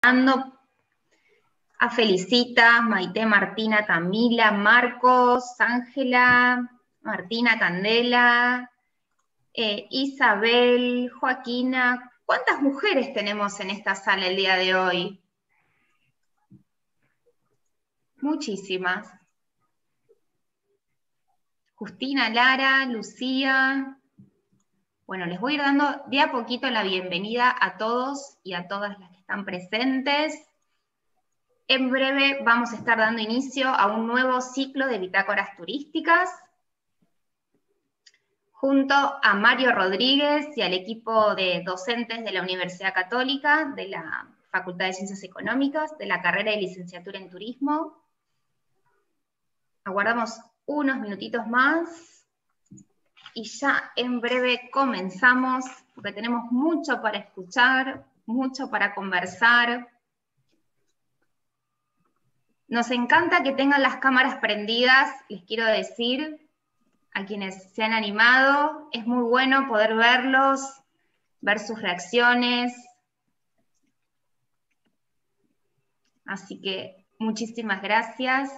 a Felicita, Maite, Martina, Camila, Marcos, Ángela, Martina, Candela, Isabel, Joaquina. ¿Cuántas mujeres tenemos en esta sala el día de hoy? Muchísimas. Justina, Lara, Lucía. Bueno, les voy a ir dando de a poquito la bienvenida a todos y a todas las que están presentes. En breve vamos a estar dando inicio a un nuevo ciclo de bitácoras turísticas, junto a Mario Rodríguez y al equipo de docentes de la Universidad Católica, de la Facultad de Ciencias Económicas, de la carrera de Licenciatura en Turismo. Aguardamos unos minutitos más y ya en breve comenzamos, porque tenemos mucho para escuchar, mucho para conversar. Nos encanta que tengan las cámaras prendidas, les quiero decir, a quienes se han animado, es muy bueno poder verlos, ver sus reacciones. Así que muchísimas gracias.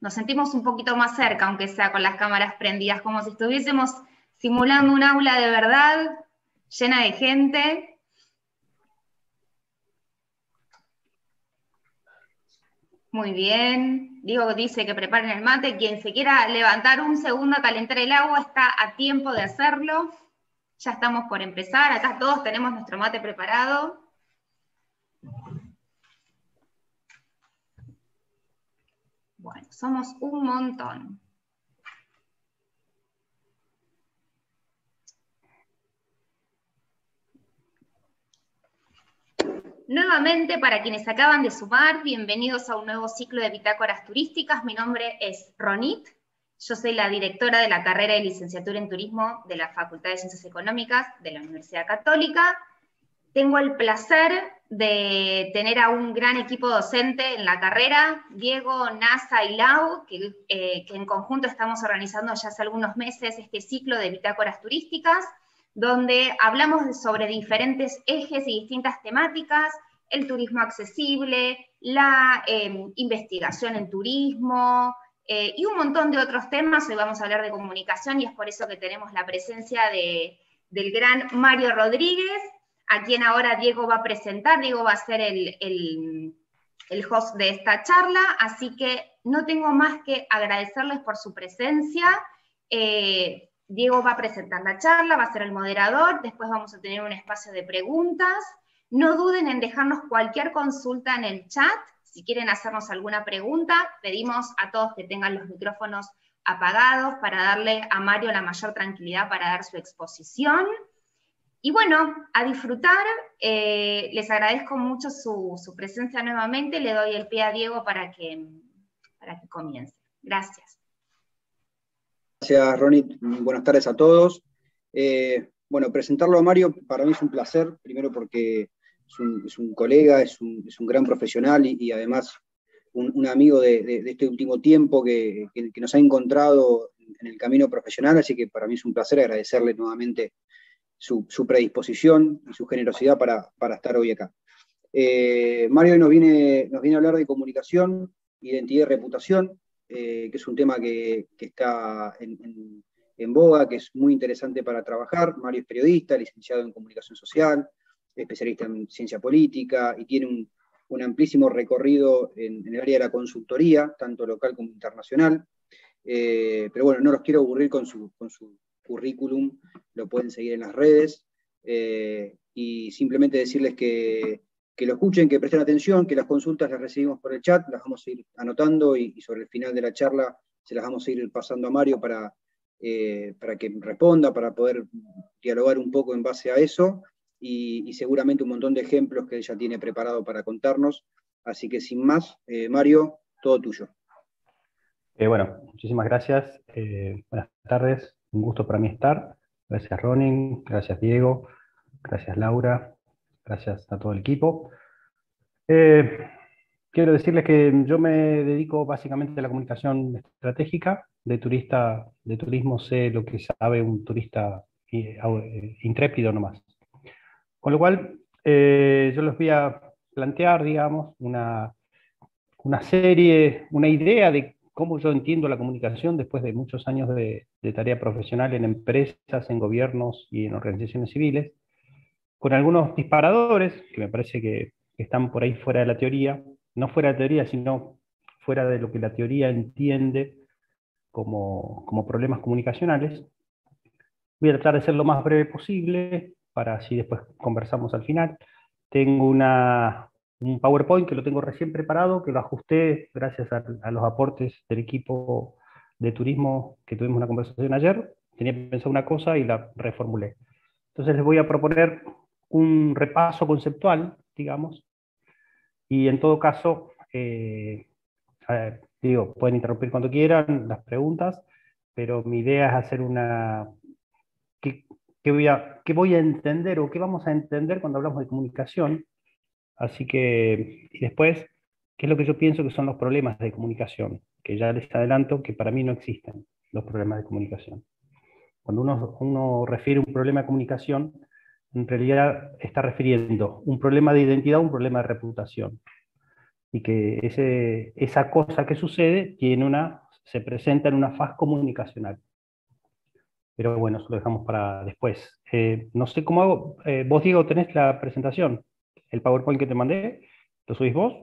Nos sentimos un poquito más cerca, aunque sea con las cámaras prendidas, como si estuviésemos simulando un aula de verdad, llena de gente. Muy bien. Diego dice que preparen el mate. Quien se quiera levantar un segundo a calentar el agua está a tiempo de hacerlo. Ya estamos por empezar. Acá todos tenemos nuestro mate preparado. Bueno, somos un montón. Nuevamente, para quienes acaban de sumar, bienvenidos a un nuevo ciclo de bitácoras turísticas. Mi nombre es Ronit, yo soy la directora de la carrera de Licenciatura en Turismo de la Facultad de Ciencias Económicas de la Universidad Católica. Tengo el placer de tener a un gran equipo docente en la carrera, Diego, Nasa y Lau, que en conjunto estamos organizando ya hace algunos meses este ciclo de bitácoras turísticas, donde hablamos sobre diferentes ejes y distintas temáticas, el turismo accesible, la investigación en turismo, y un montón de otros temas. Hoy vamos a hablar de comunicación y es por eso que tenemos la presencia del gran Mario Rodríguez, a quien ahora Diego va a presentar. Diego va a ser el host de esta charla, así que no tengo más que agradecerles por su presencia. Diego va a presentar la charla, va a ser el moderador, después vamos a tener un espacio de preguntas. No duden en dejarnos cualquier consulta en el chat. Si quieren hacernos alguna pregunta, pedimos a todos que tengan los micrófonos apagados para darle a Mario la mayor tranquilidad para dar su exposición. Y bueno, a disfrutar. Les agradezco mucho su presencia nuevamente. Le doy el pie a Diego para que comience. Gracias. Gracias, Ronit. Buenas tardes a todos. Bueno, presentarlo a Mario para mí es un placer, primero porque es un colega, es un gran profesional y además un amigo de este último tiempo que nos ha encontrado en el camino profesional, así que para mí es un placer agradecerle nuevamente su predisposición y su generosidad para estar hoy acá. Mario nos viene a hablar de comunicación, identidad y reputación, que es un tema que está en boga, que es muy interesante para trabajar. Mario es periodista, licenciado en comunicación social, especialista en ciencia política, y tiene un amplísimo recorrido en el área de la consultoría, tanto local como internacional. Pero bueno, no los quiero aburrir con su currículum, lo pueden seguir en las redes, y simplemente decirles que lo escuchen, que presten atención, que las consultas las recibimos por el chat, las vamos a ir anotando y sobre el final de la charla se las vamos a ir pasando a Mario para que responda, para poder dialogar un poco en base a eso, y seguramente un montón de ejemplos que ella tiene preparado para contarnos. Así que sin más, Mario, todo tuyo. Bueno, muchísimas gracias. Buenas tardes, un gusto para mí estar. Gracias Ronin, gracias Diego, gracias Laura, gracias a todo el equipo. Quiero decirles que yo me dedico básicamente a la comunicación estratégica. De turismo sé lo que sabe un turista intrépido nomás. Con lo cual, yo les voy a plantear, digamos, una serie, una idea de cómo yo entiendo la comunicación después de muchos años de tarea profesional en empresas, en gobiernos y en organizaciones civiles, con algunos disparadores que me parece que están por ahí fuera de la teoría, no fuera de la teoría, sino fuera de lo que la teoría entiende como problemas comunicacionales. Voy a tratar de ser lo más breve posible, para así después conversamos al final. Tengo un PowerPoint que lo tengo recién preparado, que lo ajusté gracias a los aportes del equipo de turismo que tuvimos una conversación ayer. Tenía pensado una cosa y la reformulé. Entonces les voy a proponer un repaso conceptual, digamos, y en todo caso, digo, pueden interrumpir cuando quieran las preguntas, pero mi idea es hacer ¿qué, qué voy a entender o qué vamos a entender cuando hablamos de comunicación? Así que, y después, ¿qué es lo que yo pienso que son los problemas de comunicación? Que ya les adelanto que para mí no existen los problemas de comunicación. Cuando uno refiere un problema de comunicación, en realidad está refiriendo un problema de identidad o un problema de reputación. Y que esa cosa que sucede se presenta en una faz comunicacional. Pero bueno, eso lo dejamos para después. No sé cómo hago. Vos, Diego, tenés la presentación. El PowerPoint que te mandé, ¿lo subís vos?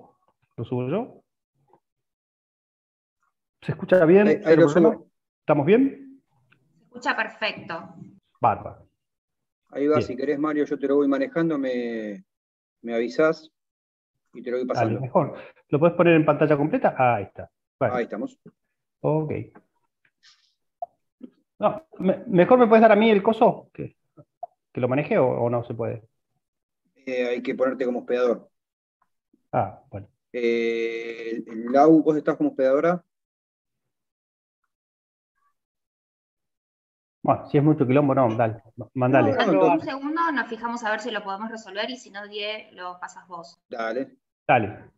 ¿Lo subo yo? ¿Se escucha bien? Ahí ¿Cero lo problema? subo. ¿Estamos bien? Se escucha perfecto. Bárbaro. Ahí va, si Bien. querés, Mario, yo te lo voy manejando, me avisás y te lo voy Dale, pasando. mejor. ¿Lo puedes poner en pantalla completa? Ah, ahí está. Ahí Bueno, estamos. ok. No, mejor me puedes dar a mí el coso, que lo maneje o no se puede. Hay que ponerte como hospedador. Ah, bueno. Lau, ¿vos estás como hospedadora? Bueno, si es mucho quilombo, no, dale, No, mandale. voy a Un probar. segundo, nos fijamos a ver si lo podemos resolver y si no, Die, lo pasas vos. Dale. Dale.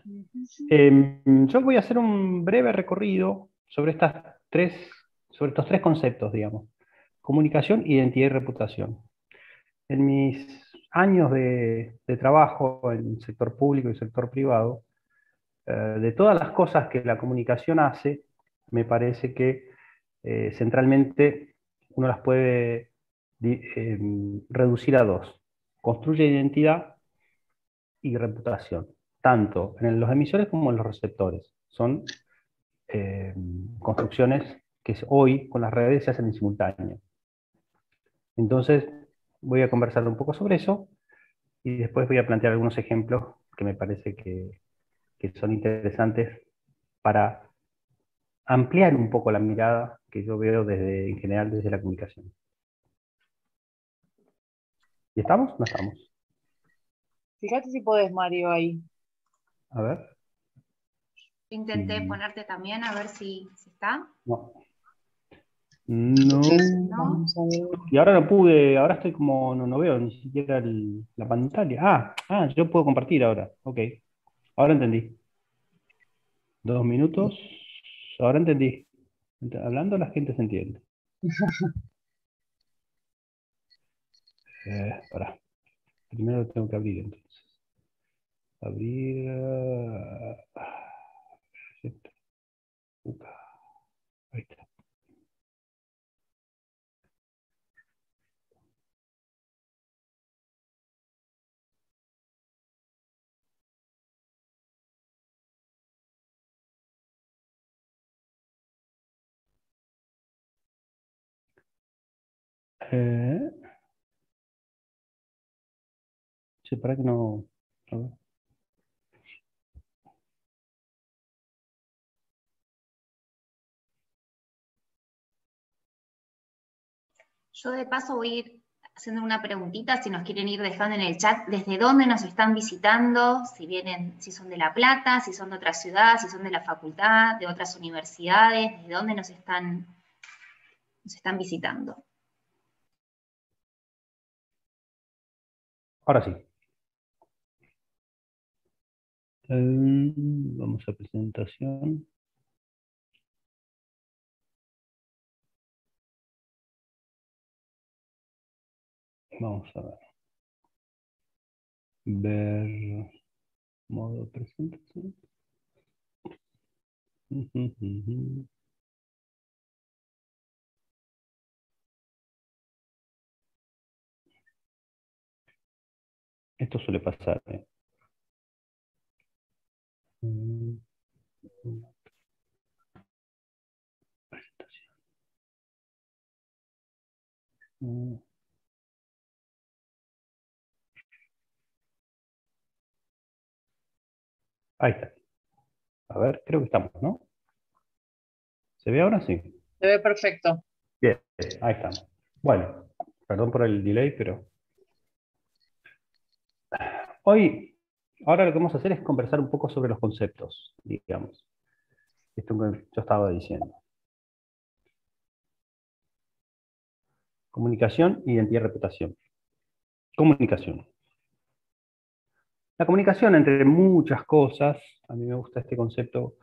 Yo voy a hacer un breve recorrido sobre estos tres conceptos, digamos: comunicación, identidad y reputación. En mis años de trabajo en el sector público y sector privado, de todas las cosas que la comunicación hace, me parece que centralmente uno las puede reducir a dos: construye identidad y reputación, tanto en los emisores como en los receptores. Son eh, construcciones que hoy con las redes se hacen en simultáneo. Entonces, voy a conversar un poco sobre eso y después voy a plantear algunos ejemplos que me parece que son interesantes para ampliar un poco la mirada que yo veo en general desde la comunicación. ¿Y estamos? No estamos. Fíjate si podés, Mario, ahí. A ver. Intenté ponerte también a ver si está. No. No. ¿No? Vamos a ver. Y ahora no pude, ahora estoy como, no veo ni siquiera la pantalla. Yo puedo compartir ahora. Ok. Ahora entendí. 2 minutos. Ahora entendí. Hablando la gente se entiende. Pará. Primero tengo que abrir entonces. Abrir. Upa, ahí está. Eh, sí, para que no. A ver. Yo de paso voy a ir haciendo una preguntita, si nos quieren ir dejando en el chat desde dónde nos están visitando, si vienen, si son de La Plata, si son de otra ciudad, si son de la facultad, de otras universidades, desde dónde nos están visitando. Ahora sí. Vamos a presentación. Vamos a ver. Ver modo presentación. Esto suele pasar. Presentación. Ahí está. A ver, creo que estamos, ¿no? ¿Se ve ahora? Sí. Se ve perfecto. Bien, ahí estamos. Bueno, perdón por el delay, pero hoy, ahora lo que vamos a hacer es conversar un poco sobre los conceptos, digamos. Esto que yo estaba diciendo. Comunicación, identidad y reputación. Comunicación. La comunicación, entre muchas cosas, a mí me gusta este concepto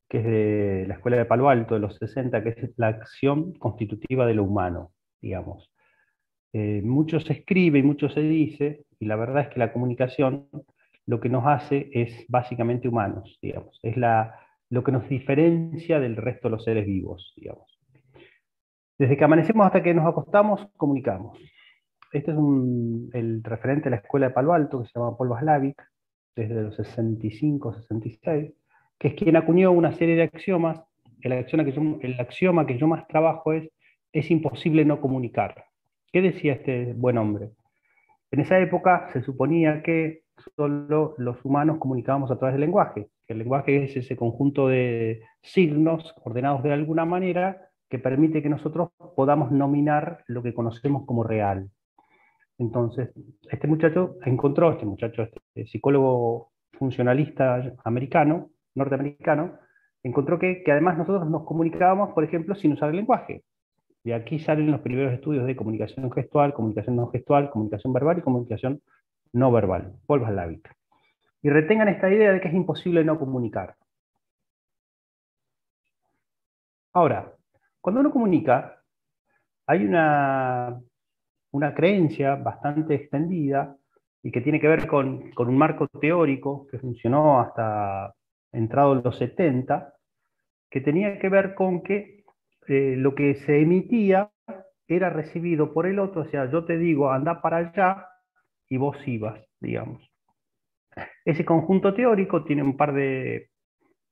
que es de la Escuela de Palo Alto de los 60, que es la acción constitutiva de lo humano, digamos. Mucho se escribe y mucho se dice, y la verdad es que la comunicación lo que nos hace es básicamente humanos, digamos. Es lo que nos diferencia del resto de los seres vivos, digamos. Desde que amanecemos hasta que nos acostamos, comunicamos. Este es el referente de la Escuela de Palo Alto, que se llama Paul Watzlawick, desde los 65, 66, que es quien acuñó una serie de axiomas. El axioma que yo más trabajo es imposible no comunicar. ¿Qué decía este buen hombre? En esa época se suponía que solo los humanos comunicábamos a través del lenguaje. El lenguaje es ese conjunto de signos ordenados de alguna manera que permite que nosotros podamos nominar lo que conocemos como real. Entonces, este muchacho, este psicólogo funcionalista americano, norteamericano, encontró que además nosotros nos comunicábamos, por ejemplo, sin usar el lenguaje. De aquí salen los primeros estudios de comunicación gestual, comunicación no gestual, comunicación verbal y comunicación no verbal, Paul Watzlawick. Y retengan esta idea de que es imposible no comunicar. Ahora, cuando uno comunica, hay una creencia bastante extendida y que tiene que ver con un marco teórico que funcionó hasta entrado en los 70, que tenía que ver con que lo que se emitía era recibido por el otro, o sea, yo te digo, anda para allá, y vos ibas, digamos. Ese conjunto teórico tiene un par de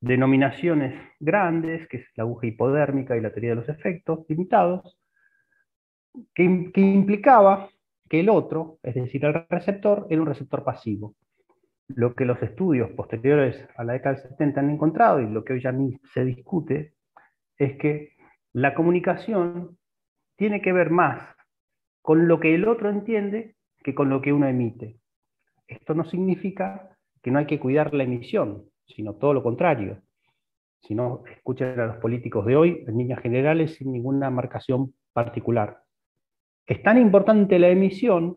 denominaciones grandes, que es la aguja hipodérmica y la teoría de los efectos limitados, que implicaba que el otro, es decir, el receptor, era un receptor pasivo. Lo que los estudios posteriores a la década del 70 han encontrado, y lo que hoy ya ni se discute, es que la comunicación tiene que ver más con lo que el otro entiende que con lo que uno emite. Esto no significa que no hay que cuidar la emisión, sino todo lo contrario. Si no, escuchen a los políticos de hoy, en líneas generales, sin ninguna marcación particular. Es tan importante la emisión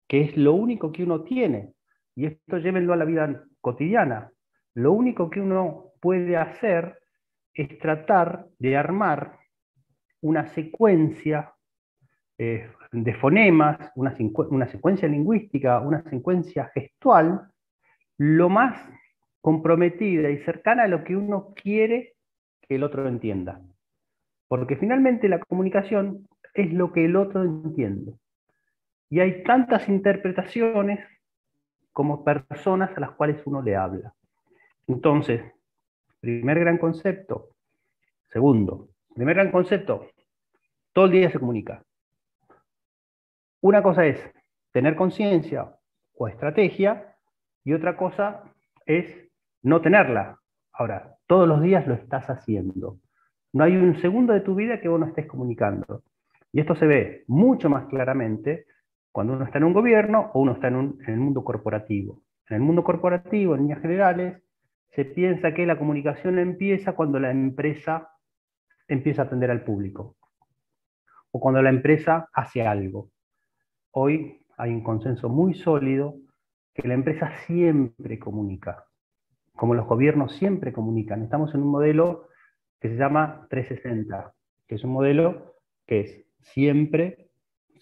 que es lo único que uno tiene. Y esto llévenlo a la vida cotidiana. Lo único que uno puede hacer es tratar de armar una secuencia de fonemas, una secuencia lingüística, una secuencia gestual, lo más comprometida y cercana a lo que uno quiere que el otro entienda. Porque finalmente la comunicación es lo que el otro entiende. Y hay tantas interpretaciones como personas a las cuales uno le habla. Entonces, primer gran concepto. Segundo, primer gran concepto, todo el día se comunica. Una cosa es tener conciencia o estrategia, y otra cosa es no tenerla. Ahora, todos los días lo estás haciendo. No hay un segundo de tu vida que vos no estés comunicando. Y esto se ve mucho más claramente cuando uno está en un gobierno o uno está en el mundo corporativo. En el mundo corporativo, en líneas generales, se piensa que la comunicación empieza cuando la empresa empieza a atender al público o cuando la empresa hace algo. Hoy hay un consenso muy sólido que la empresa siempre comunica, como los gobiernos siempre comunican. Estamos en un modelo que se llama 360, que es un modelo que es siempre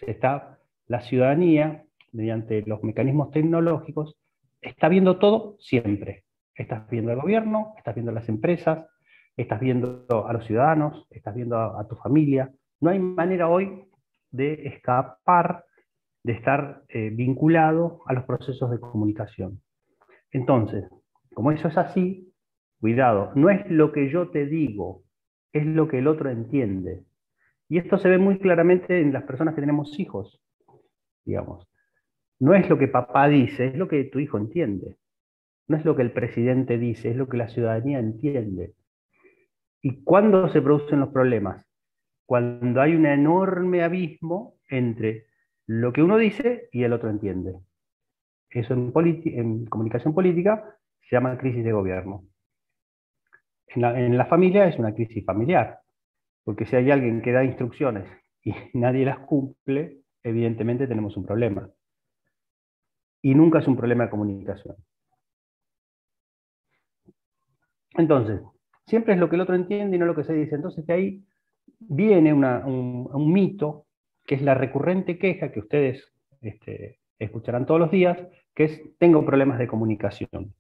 está la ciudadanía mediante los mecanismos tecnológicos, está viendo todo siempre. Estás viendo al gobierno, estás viendo a las empresas, estás viendo a los ciudadanos, estás viendo a tu familia. No hay manera hoy de escapar, de estar vinculado a los procesos de comunicación. Entonces, como eso es así, cuidado, no es lo que yo te digo, es lo que el otro entiende. Y esto se ve muy claramente en las personas que tenemos hijos, digamos. No es lo que papá dice, es lo que tu hijo entiende. No es lo que el presidente dice, es lo que la ciudadanía entiende. ¿Y cuándo se producen los problemas? Cuando hay un enorme abismo entre lo que uno dice y el otro entiende. Eso en comunicación política se llama crisis de gobierno. En la familia es una crisis familiar, porque si hay alguien que da instrucciones y nadie las cumple, evidentemente tenemos un problema. Y nunca es un problema de comunicación. Entonces, siempre es lo que el otro entiende y no lo que se dice. Entonces de ahí viene un mito, que es la recurrente queja que ustedes escucharán todos los días, que es: tengo problemas de comunicación.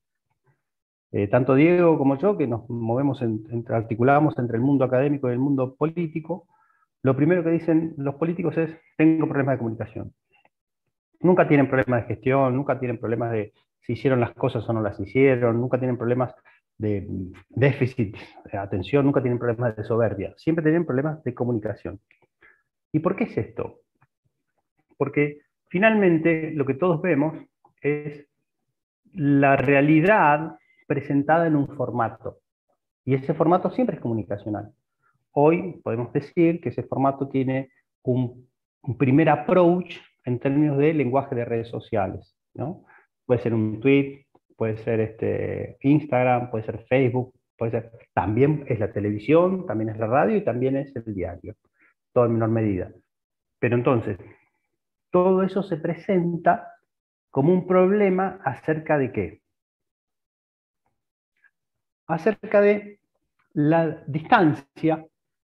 Tanto Diego como yo, que nos movemos, articulamos entre el mundo académico y el mundo político, lo primero que dicen los políticos es: tengo problemas de comunicación. Nunca tienen problemas de gestión, nunca tienen problemas de si hicieron las cosas o no las hicieron, nunca tienen problemas de déficit de atención, nunca tienen problemas de soberbia, siempre tienen problemas de comunicación. ¿Y por qué es esto? Porque finalmente lo que todos vemos es la realidad presentada en un formato, y ese formato siempre es comunicacional. Hoy podemos decir que ese formato tiene un primer approach en términos de lenguaje de redes sociales, ¿no? Puede ser un tweet, puede ser Instagram, puede ser Facebook, puede ser, también es la televisión, también es la radio y también es el diario, todo en menor medida. Pero entonces, todo eso se presenta como un problema ¿acerca de qué? Acerca de la distancia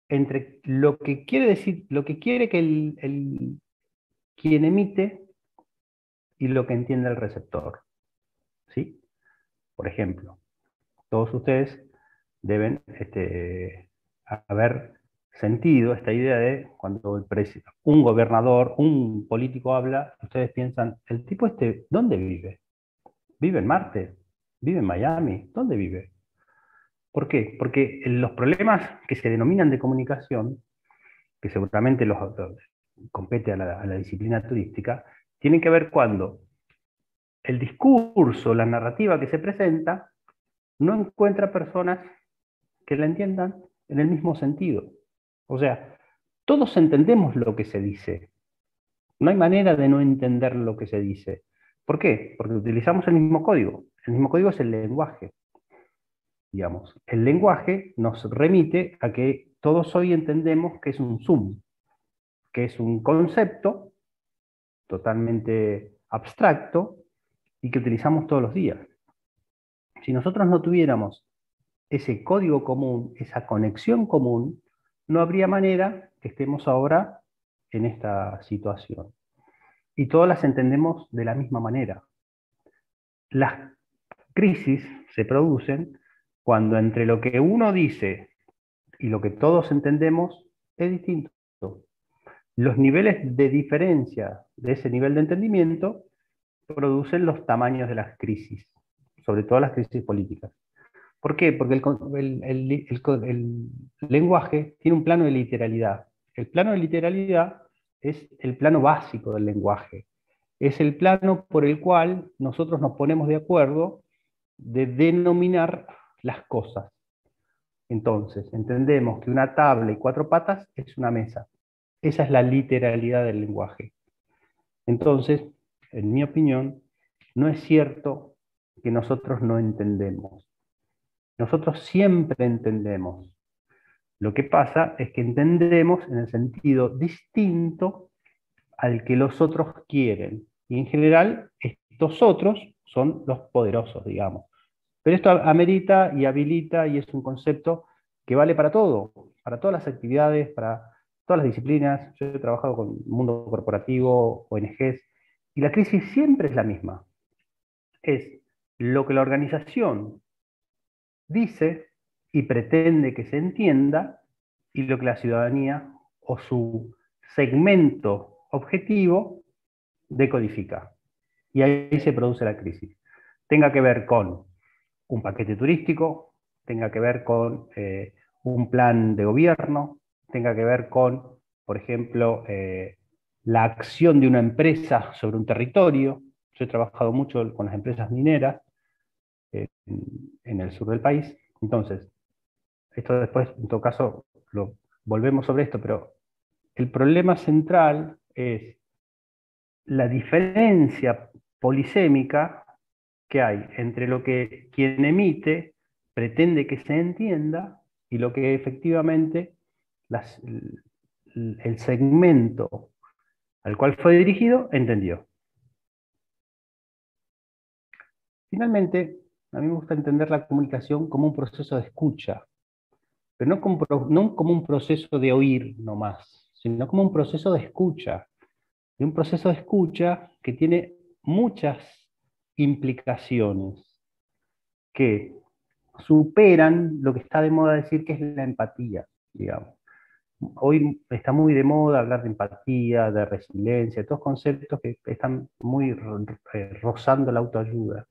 entre lo que quiere decir, lo que quiere que quien emite y lo que entiende el receptor. ¿Sí? Por ejemplo, todos ustedes deben haber sentido esta idea de cuando un gobernador, un político habla, ustedes piensan: el tipo ¿dónde vive? ¿Vive en Marte? ¿Vive en Miami? ¿Dónde vive? ¿Por qué? Porque los problemas que se denominan de comunicación, que seguramente compete a la disciplina turística, tienen que ver cuando el discurso, la narrativa que se presenta, no encuentra personas que la entiendan en el mismo sentido. O sea, todos entendemos lo que se dice. No hay manera de no entender lo que se dice. ¿Por qué? Porque utilizamos el mismo código. El mismo código es el lenguaje. Digamos, el lenguaje nos remite a que todos hoy entendemos que es un Zoom, que es un concepto totalmente abstracto y que utilizamos todos los días. Si nosotros no tuviéramos ese código común, esa conexión común, no habría manera que estemos ahora en esta situación. Y todas las entendemos de la misma manera. Las crisis se producen cuando entre lo que uno dice y lo que todos entendemos es distinto. Los niveles de diferencia de ese nivel de entendimiento producen los tamaños de las crisis, sobre todo las crisis políticas. ¿Por qué? Porque el lenguaje tiene un plano de literalidad. El plano de literalidad es el plano básico del lenguaje. Es el plano por el cual nosotros nos ponemos de acuerdo de denominar las cosas. Entonces, entendemos que una tabla y 4 patas es una mesa. Esa es la literalidad del lenguaje. Entonces, en mi opinión, no es cierto que nosotros no entendemos. Nosotros siempre entendemos. Lo que pasa es que entendemos en el sentido distinto al que los otros quieren. Y en general, estos otros son los poderosos, digamos. Pero esto amerita y habilita, y es un concepto que vale para todo, para todas las actividades, para todas las disciplinas. Yo he trabajado con el mundo corporativo, ONGs, Y la crisis siempre es la misma. Es lo que la organización dice y pretende que se entienda y lo que la ciudadanía o su segmento objetivo decodifica. Y ahí se produce la crisis. Tenga que ver con un paquete turístico, tenga que ver con un plan de gobierno, tenga que ver con, por ejemplo, la acción de una empresa sobre un territorio. Yo he trabajado mucho con las empresas mineras en el sur del país. Entonces, esto después, en todo caso, volvemos sobre esto, pero el problema central es la diferencia polisémica que hay entre lo que quien emite pretende que se entienda y lo que efectivamente el segmento al cual fue dirigido entendió. Finalmente, a mí me gusta entender la comunicación como un proceso de escucha, pero no como un proceso de oír nomás, sino como un proceso de escucha, de un proceso de escucha que tiene muchas implicaciones que superan lo que está de moda decir que es la empatía, digamos. Hoy está muy de moda hablar de empatía, de resiliencia, todos conceptos que están muy rozando la autoayuda.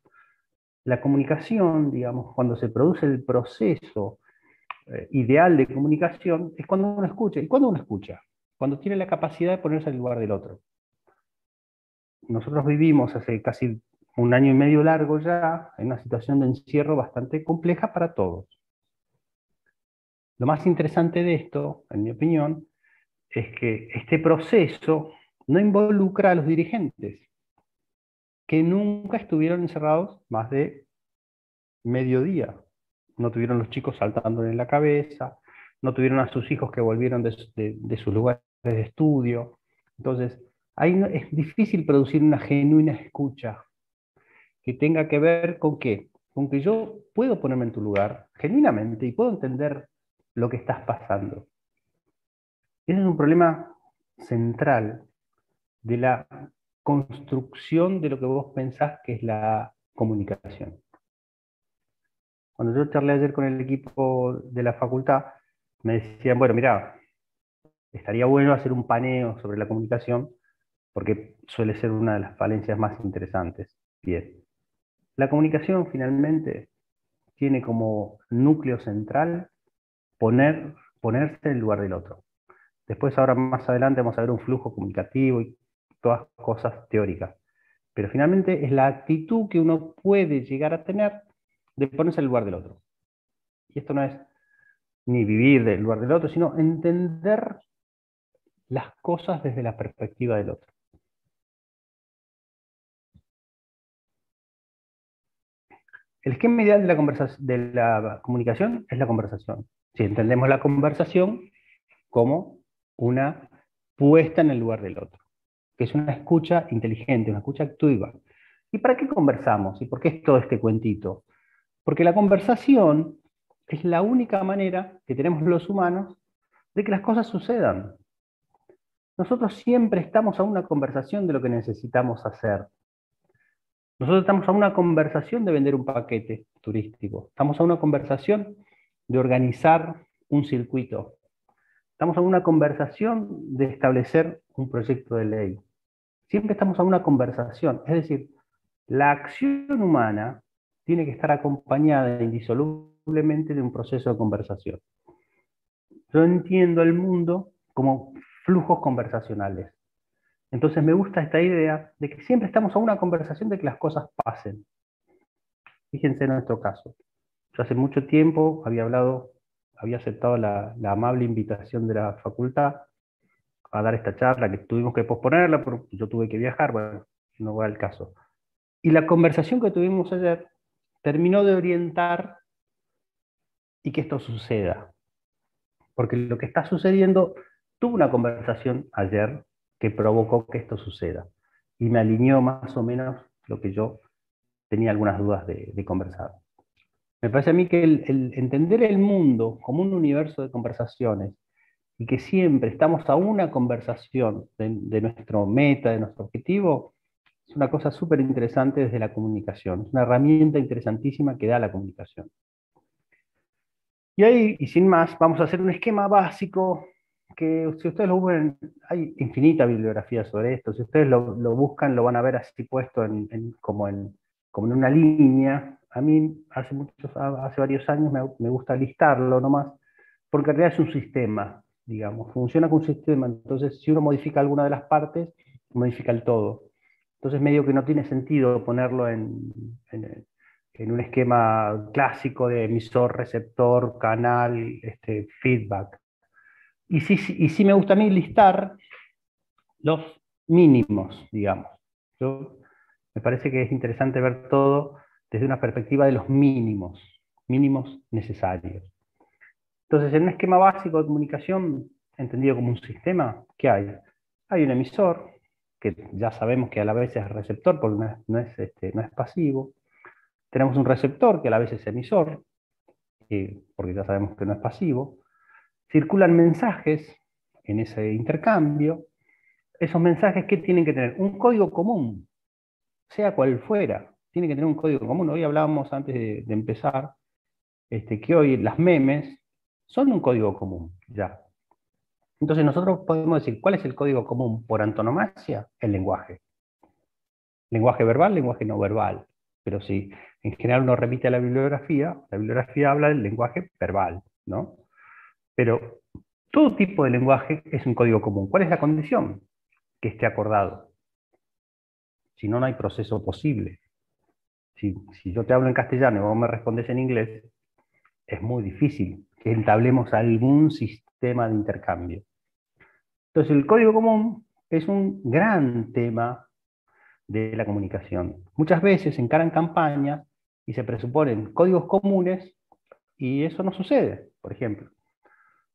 La comunicación, digamos, cuando se produce el proceso ideal de comunicación, es cuando uno escucha. ¿Y cuando uno escucha? Cuando tiene la capacidad de ponerse en el lugar del otro. Nosotros vivimos hace casi un año y medio largo ya en una situación de encierro bastante compleja para todos. Lo más interesante de esto, en mi opinión, es que este proceso no involucra a los dirigentes, que nunca estuvieron encerrados más de mediodía. No tuvieron los chicos saltándole en la cabeza, no tuvieron a sus hijos que volvieron de sus lugares de estudio. Entonces, ahí es difícil producir una genuina escucha que tenga que ver con qué, con que yo puedo ponerme en tu lugar genuinamente y puedo entender lo que estás pasando. Ese es un problema central de la construcción de lo que vos pensás que es la comunicación. Cuando yo charlé ayer con el equipo de la facultad, me decían, bueno, mira, estaría bueno hacer un paneo sobre la comunicación, porque suele ser una de las falencias más interesantes. Bien, la comunicación finalmente tiene como núcleo central ponerse en el lugar del otro. Después, ahora más adelante, vamos a ver un flujo comunicativo y todas cosas teóricas. Pero finalmente es la actitud que uno puede llegar a tener de ponerse en el lugar del otro. Y esto no es ni vivir del lugar del otro, sino entender las cosas desde la perspectiva del otro. El esquema ideal de la comunicación es la conversación. Si entendemos la conversación como una puesta en el lugar del otro, que es una escucha inteligente, una escucha activa. ¿Y para qué conversamos? ¿Y por qué es todo este cuentito? Porque la conversación es la única manera que tenemos los humanos de que las cosas sucedan. Nosotros siempre estamos a una conversación de lo que necesitamos hacer. Nosotros estamos a una conversación de vender un paquete turístico. Estamos a una conversación de organizar un circuito. Estamos a una conversación de establecer un proyecto de ley. Siempre estamos a una conversación. Es decir, la acción humana tiene que estar acompañada indisolublemente de un proceso de conversación. Yo entiendo el mundo como flujos conversacionales. Entonces me gusta esta idea de que siempre estamos a una conversación de que las cosas pasen. Fíjense en nuestro caso. Yo hace mucho tiempo había aceptado la amable invitación de la facultad a dar esta charla, que tuvimos que posponerla porque yo tuve que viajar, bueno, no va al caso. Y la conversación que tuvimos ayer terminó de orientar y que esto suceda. Porque lo que está sucediendo, tuve una conversación ayer que provocó que esto suceda. Y me alineó más o menos lo que yo tenía algunas dudas de conversar. Me parece a mí que el entender el mundo como un universo de conversaciones y que siempre estamos a una conversación de nuestro meta, de nuestro objetivo, Es una cosa súper interesante desde la comunicación. Es una herramienta interesantísima que da la comunicación. Y ahí, y sin más, vamos a hacer un esquema básico que si ustedes lo buscan, hay infinita bibliografía sobre esto. Si ustedes lo buscan, lo van a ver así puesto como en una línea. A mí hace varios años me gusta listarlo nomás, porque en realidad es un sistema, digamos, funciona con un sistema. Entonces, si uno modifica alguna de las partes, modifica el todo. Entonces, medio que no tiene sentido ponerlo en un esquema clásico de emisor, receptor, canal, feedback. Y sí me gusta a mí listar los mínimos, digamos. Me parece que es interesante ver todo desde una perspectiva de los mínimos necesarios. Entonces, en un esquema básico de comunicación, entendido como un sistema, ¿qué hay? Hay un emisor, que ya sabemos que a la vez es receptor, porque no es pasivo. Tenemos un receptor, que a la vez es emisor, porque ya sabemos que no es pasivo. Circulan mensajes en ese intercambio. Esos mensajes, ¿qué tienen que tener? Un código común, sea cual fuera. Tiene que tener un código común. Hoy hablábamos antes de empezar, que hoy las memes son un código común, ya. Entonces nosotros podemos decir, ¿cuál es el código común por antonomasia? El lenguaje. Lenguaje verbal, lenguaje no verbal. Pero si en general uno remite a la bibliografía habla del lenguaje verbal, ¿no? Pero todo tipo de lenguaje es un código común. ¿Cuál es la condición? Que esté acordado. Si no, no hay proceso posible. Si yo te hablo en castellano y vos me respondes en inglés, es muy difícil que entablemos algún sistema de intercambio. Entonces, el código común es un gran tema de la comunicación. Muchas veces se encaran campañas y se presuponen códigos comunes y eso no sucede. Por ejemplo,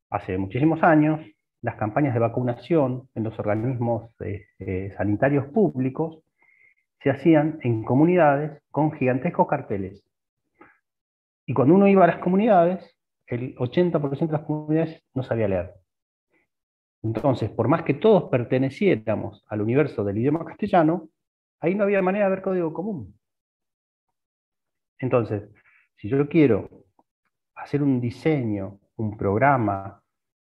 hace muchísimos años, las campañas de vacunación en los organismos sanitarios públicos se hacían en comunidades con gigantescos carteles. Y cuando uno iba a las comunidades, el 80% de las comunidades no sabía leer. Entonces, por más que todos perteneciéramos al universo del idioma castellano, ahí no había manera de ver código común. Entonces, si yo quiero hacer un diseño, un programa,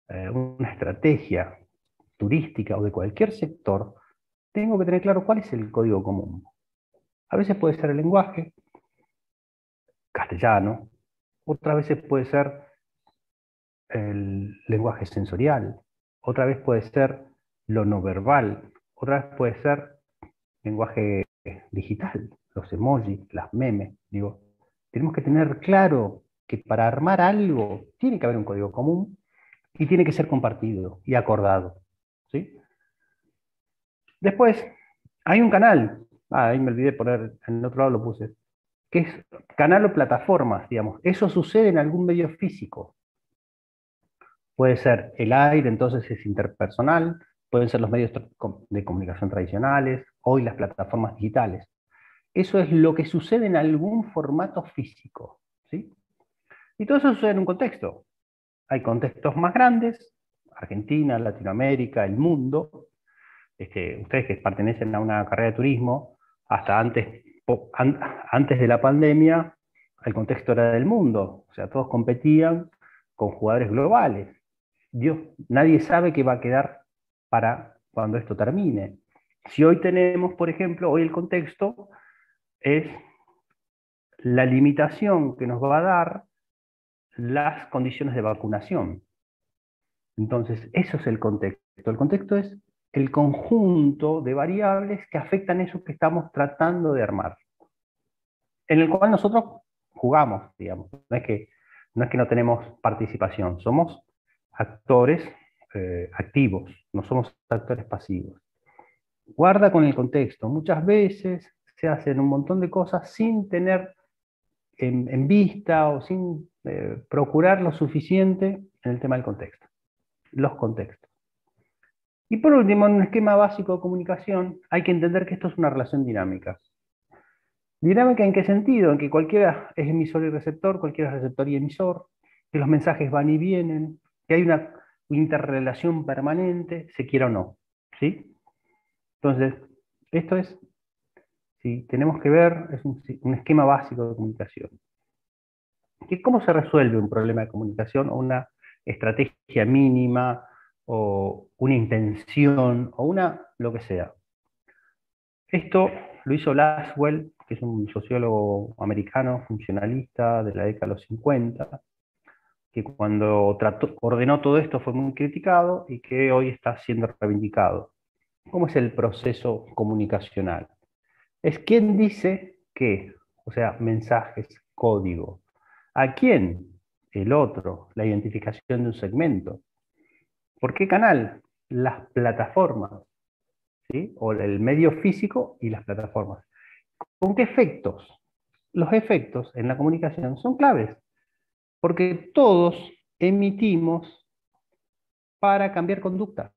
una estrategia turística o de cualquier sector, tengo que tener claro cuál es el código común. A veces puede ser el lenguaje, castellano, otras veces puede ser el lenguaje sensorial, otra vez puede ser lo no verbal, otra vez puede ser lenguaje digital, los emojis, las memes. Digo, tenemos que tener claro que para armar algo tiene que haber un código común y tiene que ser compartido y acordado, ¿sí? Después, hay un canal, ahí me olvidé poner, en el otro lado lo puse, que es canal o plataformas, digamos. Eso sucede en algún medio físico. Puede ser el aire, entonces es interpersonal, pueden ser los medios de comunicación tradicionales, hoy las plataformas digitales. Eso es lo que sucede en algún formato físico, ¿sí? Y todo eso sucede en un contexto. Hay contextos más grandes, Argentina, Latinoamérica, el mundo. Ustedes que pertenecen a una carrera de turismo, hasta antes de la pandemia, el contexto era del mundo. O sea, todos competían con jugadores globales. Nadie sabe qué va a quedar para cuando esto termine. Si hoy tenemos, por ejemplo, hoy el contexto es la limitación que nos va a dar las condiciones de vacunación. Entonces, eso es el contexto. El contexto es el conjunto de variables que afectan eso que estamos tratando de armar, en el cual nosotros jugamos, digamos. No es que no tenemos participación, somos actores activos, no somos actores pasivos. Guarda con el contexto. Muchas veces se hacen un montón de cosas sin tener en vista o sin procurar lo suficiente en el tema del contexto. Los contextos. Y por último, en un esquema básico de comunicación, hay que entender que esto es una relación dinámica. ¿Dinámica en qué sentido? En que cualquiera es emisor y receptor, cualquiera es receptor y emisor, que los mensajes van y vienen, que hay una interrelación permanente, se quiera o no. ¿Sí? Entonces, esto es ¿sí? Tenemos que ver, es un esquema básico de comunicación. ¿Cómo se resuelve un problema de comunicación o una estrategia mínima o una intención o lo que sea? Esto lo hizo Laswell, que es un sociólogo americano, funcionalista de la década de los 50, que cuando ordenó todo esto fue muy criticado y que hoy está siendo reivindicado. ¿Cómo es el proceso comunicacional? Es quién dice qué, o sea, mensajes, código. ¿A quién? El otro, la identificación de un segmento. ¿Por qué canal? Las plataformas, ¿sí? O el medio físico y las plataformas. ¿Con qué efectos? Los efectos en la comunicación son claves, porque todos emitimos para cambiar conducta.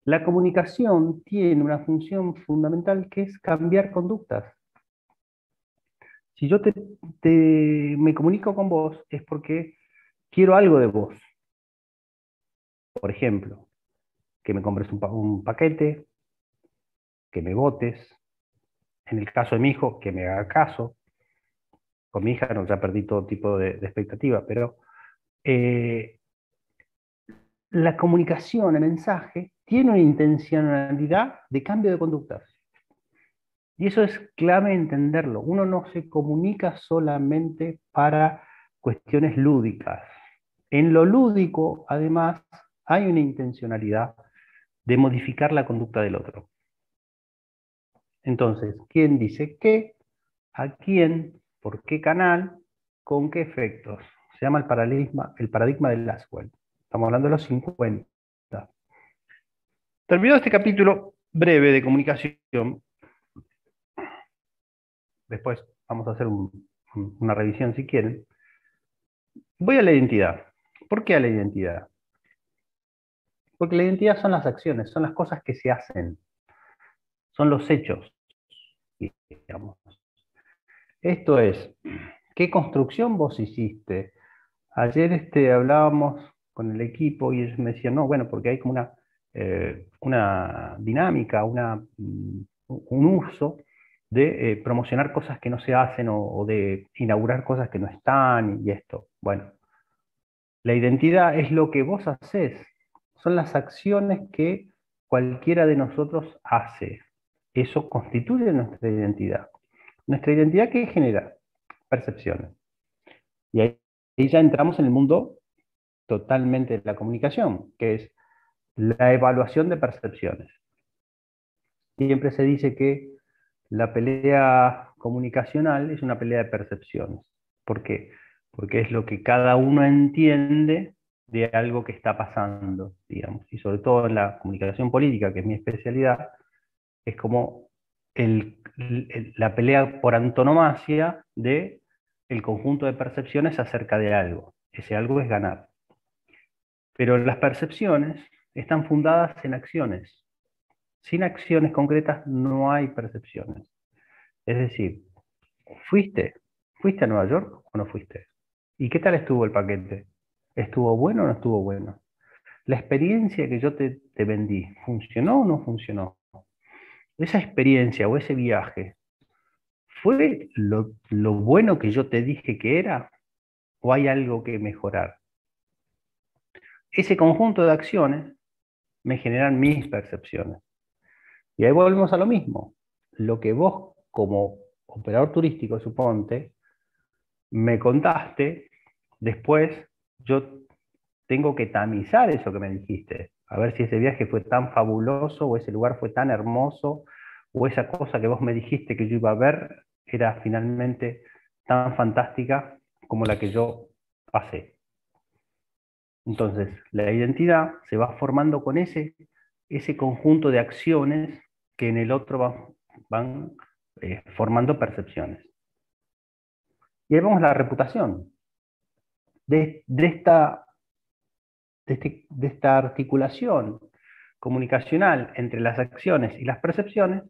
La comunicación tiene una función fundamental que es cambiar conductas. Si yo me comunico con vos es porque quiero algo de vos. Por ejemplo, que me compres un paquete, que me votes. En el caso de mi hijo, que me haga caso. Con mi hija no, ya perdí todo tipo de expectativa, pero la comunicación, el mensaje, tiene una intencionalidad de cambio de conductas. Y eso es clave entenderlo. Uno no se comunica solamente para cuestiones lúdicas. En lo lúdico, además, hay una intencionalidad de modificar la conducta del otro. Entonces, ¿quién dice qué? ¿A quién? ¿Por qué canal? ¿Con qué efectos? Se llama el paradigma de Laswell. Estamos hablando de los 50. Terminado este capítulo breve de comunicación, después vamos a hacer una revisión si quieren, voy a la identidad. ¿Por qué a la identidad? Porque la identidad son las acciones, son las cosas que se hacen, son los hechos, digamos. Esto es, ¿qué construcción vos hiciste? Ayer hablábamos con el equipo y ellos me decían, no, bueno, porque hay como una dinámica, un uso de promocionar cosas que no se hacen o de inaugurar cosas que no están y esto. Bueno, la identidad es lo que vos haces, son las acciones que cualquiera de nosotros hace. Eso constituye nuestra identidad. Nuestra identidad, ¿qué genera? Percepciones. Y ahí ya entramos en el mundo totalmente de la comunicación, que es la evaluación de percepciones. Siempre se dice que la pelea comunicacional es una pelea de percepciones. ¿Por qué? Porque es lo que cada uno entiende de algo que está pasando, digamos. Y sobre todo en la comunicación política, que es mi especialidad, es como la pelea por antonomasia de el conjunto de percepciones acerca de algo. Ese algo es ganar. Pero las percepciones están fundadas en acciones. Sin acciones concretas no hay percepciones. Es decir, ¿fuiste a Nueva York o no fuiste? ¿Y qué tal estuvo el paquete? ¿Estuvo bueno o no estuvo bueno? ¿La experiencia que yo te vendí, funcionó o no funcionó? Esa experiencia o ese viaje, ¿fue lo bueno que yo te dije que era o hay algo que mejorar? Ese conjunto de acciones me generan mis percepciones. Y ahí volvemos a lo mismo. Lo que vos, como operador turístico, suponte, me contaste, después yo tengo que tamizar eso que me dijiste. A ver si ese viaje fue tan fabuloso, o ese lugar fue tan hermoso, o esa cosa que vos me dijiste que yo iba a ver era finalmente tan fantástica como la que yo pasé. Entonces, la identidad se va formando con ese conjunto de acciones que en el otro van formando percepciones. Y ahí vemos la reputación de esta articulación comunicacional entre las acciones y las percepciones.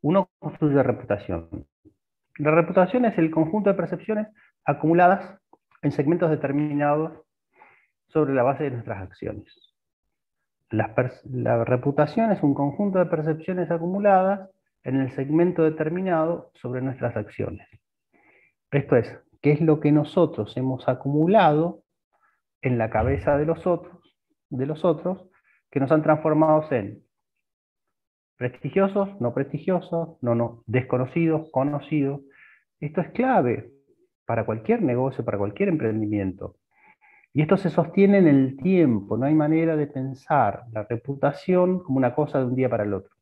Uno construye reputación. La reputación es el conjunto de percepciones acumuladas en segmentos determinados sobre la base de nuestras acciones. La reputación es un conjunto de percepciones acumuladas en el segmento determinado sobre nuestras acciones. Esto es, ¿qué es lo que nosotros hemos acumulado en la cabeza de los otros que nos han transformado en prestigiosos, no prestigiosos, no, desconocidos, conocidos? Esto es clave para cualquier negocio, para cualquier emprendimiento. Y esto se sostiene en el tiempo, no hay manera de pensar la reputación como una cosa de un día para el otro.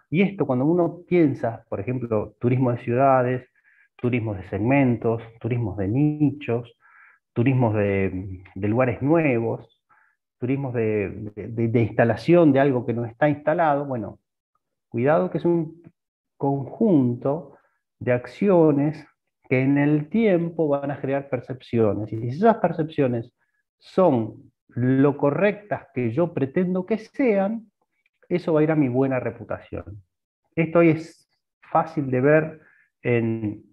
Y esto cuando uno piensa, por ejemplo, turismo de ciudades, turismos de segmentos, turismos de nichos, turismos de lugares nuevos, turismos de instalación de algo que no está instalado, bueno, cuidado que es un conjunto de acciones que en el tiempo van a generar percepciones. Y si esas percepciones son lo correctas que yo pretendo que sean, eso va a ir a mi buena reputación. Esto es fácil de ver en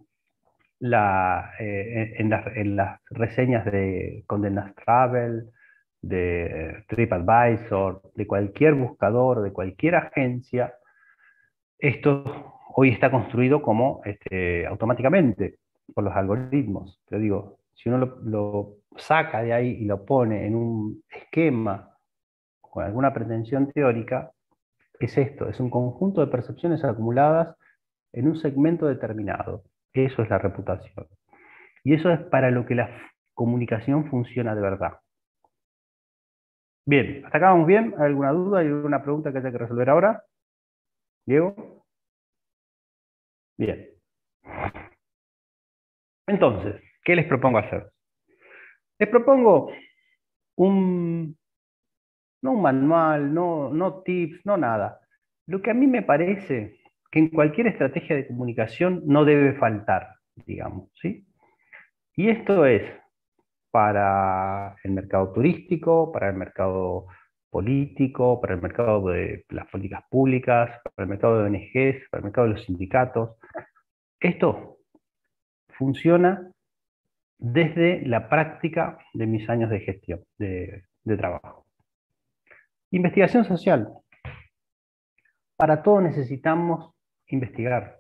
las reseñas de Condé Nast Travel, de TripAdvisor, de cualquier buscador, de cualquier agencia. Esto hoy está construido como automáticamente por los algoritmos. Pero digo, si uno lo saca de ahí y lo pone en un esquema con alguna pretensión teórica, es esto, es un conjunto de percepciones acumuladas en un segmento determinado. Eso es la reputación. Y eso es para lo que la comunicación funciona de verdad. Bien, ¿hasta acá vamos bien? ¿Hay alguna duda? ¿Hay alguna pregunta que haya que resolver ahora? ¿Diego? Bien. Entonces, ¿qué les propongo hacer? Les propongo no un manual, no tips, no nada. Lo que a mí me parece que en cualquier estrategia de comunicación no debe faltar, digamos, ¿sí? Y esto es para el mercado turístico, para el mercado político, para el mercado de las políticas públicas, para el mercado de ONGs, para el mercado de los sindicatos. Esto funciona desde la práctica de mis años de gestión, de trabajo. Investigación social. Para todo necesitamos investigar.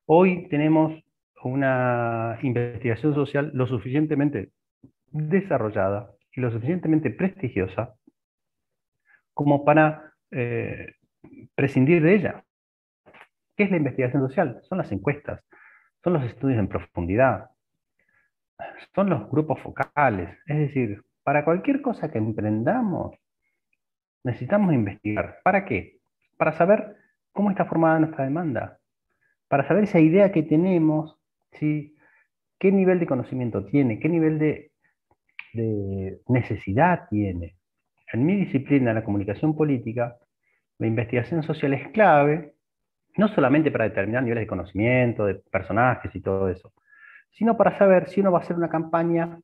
Hoy tenemos una investigación social lo suficientemente desarrollada y lo suficientemente prestigiosa como para prescindir de ella. ¿Qué es la investigación social? Son las encuestas, son los estudios en profundidad, son los grupos focales. Es decir, para cualquier cosa que emprendamos, necesitamos investigar. ¿Para qué? Para saber cómo está formada nuestra demanda, para saber esa idea que tenemos, ¿sí? ¿Qué nivel de conocimiento tiene? ¿Qué nivel de necesidad tiene? En mi disciplina, la comunicación política, la investigación social es clave, no solamente para determinar niveles de conocimiento, de personajes y todo eso, sino para saber si uno va a hacer una campaña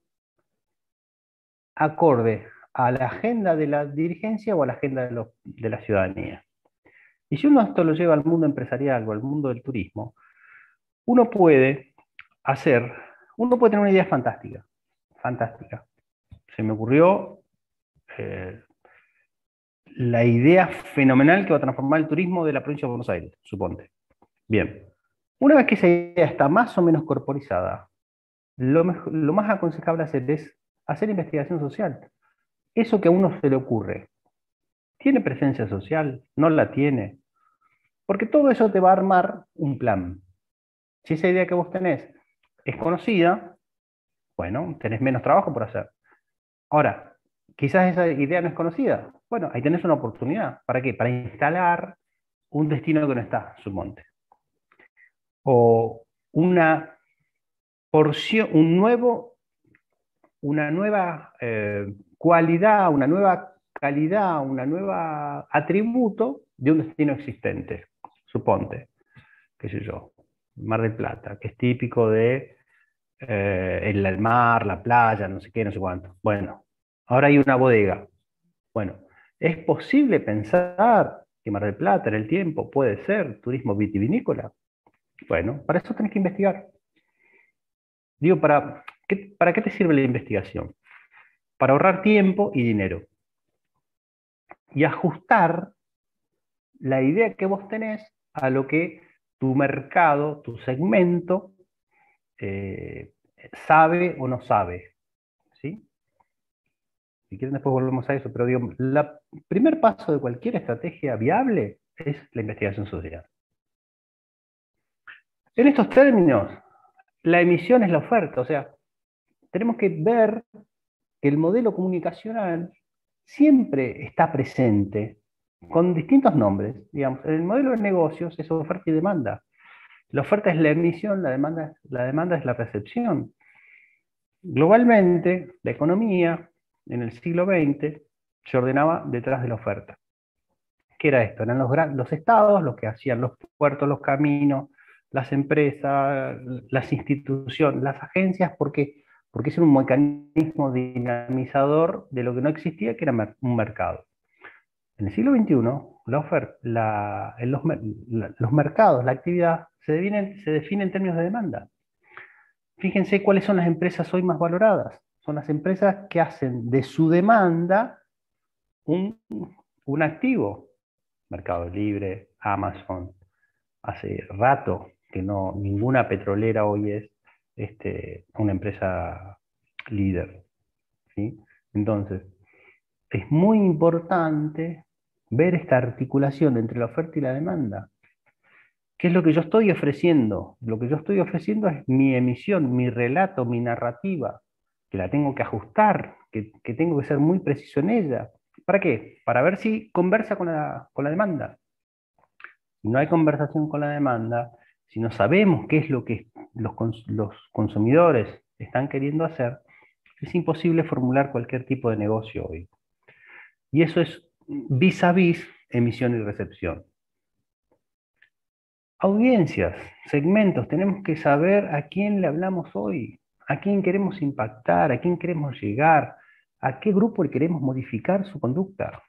acorde a la agenda de la dirigencia o a la agenda de la ciudadanía. Y si uno esto lo lleva al mundo empresarial o al mundo del turismo, uno puede tener una idea fantástica, fantástica. Se me ocurrió la idea fenomenal que va a transformar el turismo de la provincia de Buenos Aires, suponte. Bien, una vez que esa idea está más o menos corporizada, lo más aconsejable hacer es hacer investigación social. Eso que a uno se le ocurre, ¿tiene presencia social? ¿No la tiene? Porque todo eso te va a armar un plan. Si esa idea que vos tenés es conocida, bueno, tenés menos trabajo por hacer. Ahora, quizás esa idea no es conocida. Bueno, ahí tenés una oportunidad. ¿Para qué? Para instalar un destino que no está, suponte. O una porción, una nueva cualidad, una nueva calidad, una nueva atributo de un destino existente. Suponte, qué sé yo, Mar del Plata, que es típico de el mar, la playa, no sé qué, no sé cuánto. Bueno, ahora hay una bodega. Bueno, ¿es posible pensar que Mar del Plata en el tiempo puede ser turismo vitivinícola? Bueno, para eso tenés que investigar. Digo, ¿para qué te sirve la investigación? Para ahorrar tiempo y dinero. Y ajustar la idea que vos tenés a lo que tu mercado, tu segmento, sabe o no sabe. ¿Sí? Si quieren después volvemos a eso, pero digo, el primer paso de cualquier estrategia viable es la investigación social. En estos términos, la emisión es la oferta, o sea, tenemos que ver que el modelo comunicacional siempre está presente, con distintos nombres. Digamos, el modelo de negocios es oferta y demanda. La oferta es la emisión, la demanda es la recepción. Globalmente, la economía en el siglo XX se ordenaba detrás de la oferta. ¿Qué era esto? Eran los estados los que hacían los puertos, los caminos, las empresas, las instituciones, las agencias, porque es un mecanismo dinamizador de lo que no existía, que era un mercado. En el siglo XXI, los mercados, la actividad, se define en términos de demanda. Fíjense cuáles son las empresas hoy más valoradas. Son las empresas que hacen de su demanda un activo. Mercado Libre, Amazon. Hace rato que ninguna petrolera hoy es una empresa líder. ¿Sí? Entonces, es muy importante ver esta articulación entre la oferta y la demanda. ¿Qué es lo que yo estoy ofreciendo? Lo que yo estoy ofreciendo es mi emisión, mi relato, mi narrativa, que la tengo que ajustar, que tengo que ser muy preciso en ella. ¿Para qué? Para ver si conversa con la demanda. Si no hay conversación con la demanda, si no sabemos qué es lo que los consumidores están queriendo hacer, es imposible formular cualquier tipo de negocio hoy. Y eso es vis a vis emisión y recepción. Audiencias, segmentos, tenemos que saber a quién le hablamos hoy, a quién queremos impactar, a quién queremos llegar, a qué grupo le queremos modificar su conducta.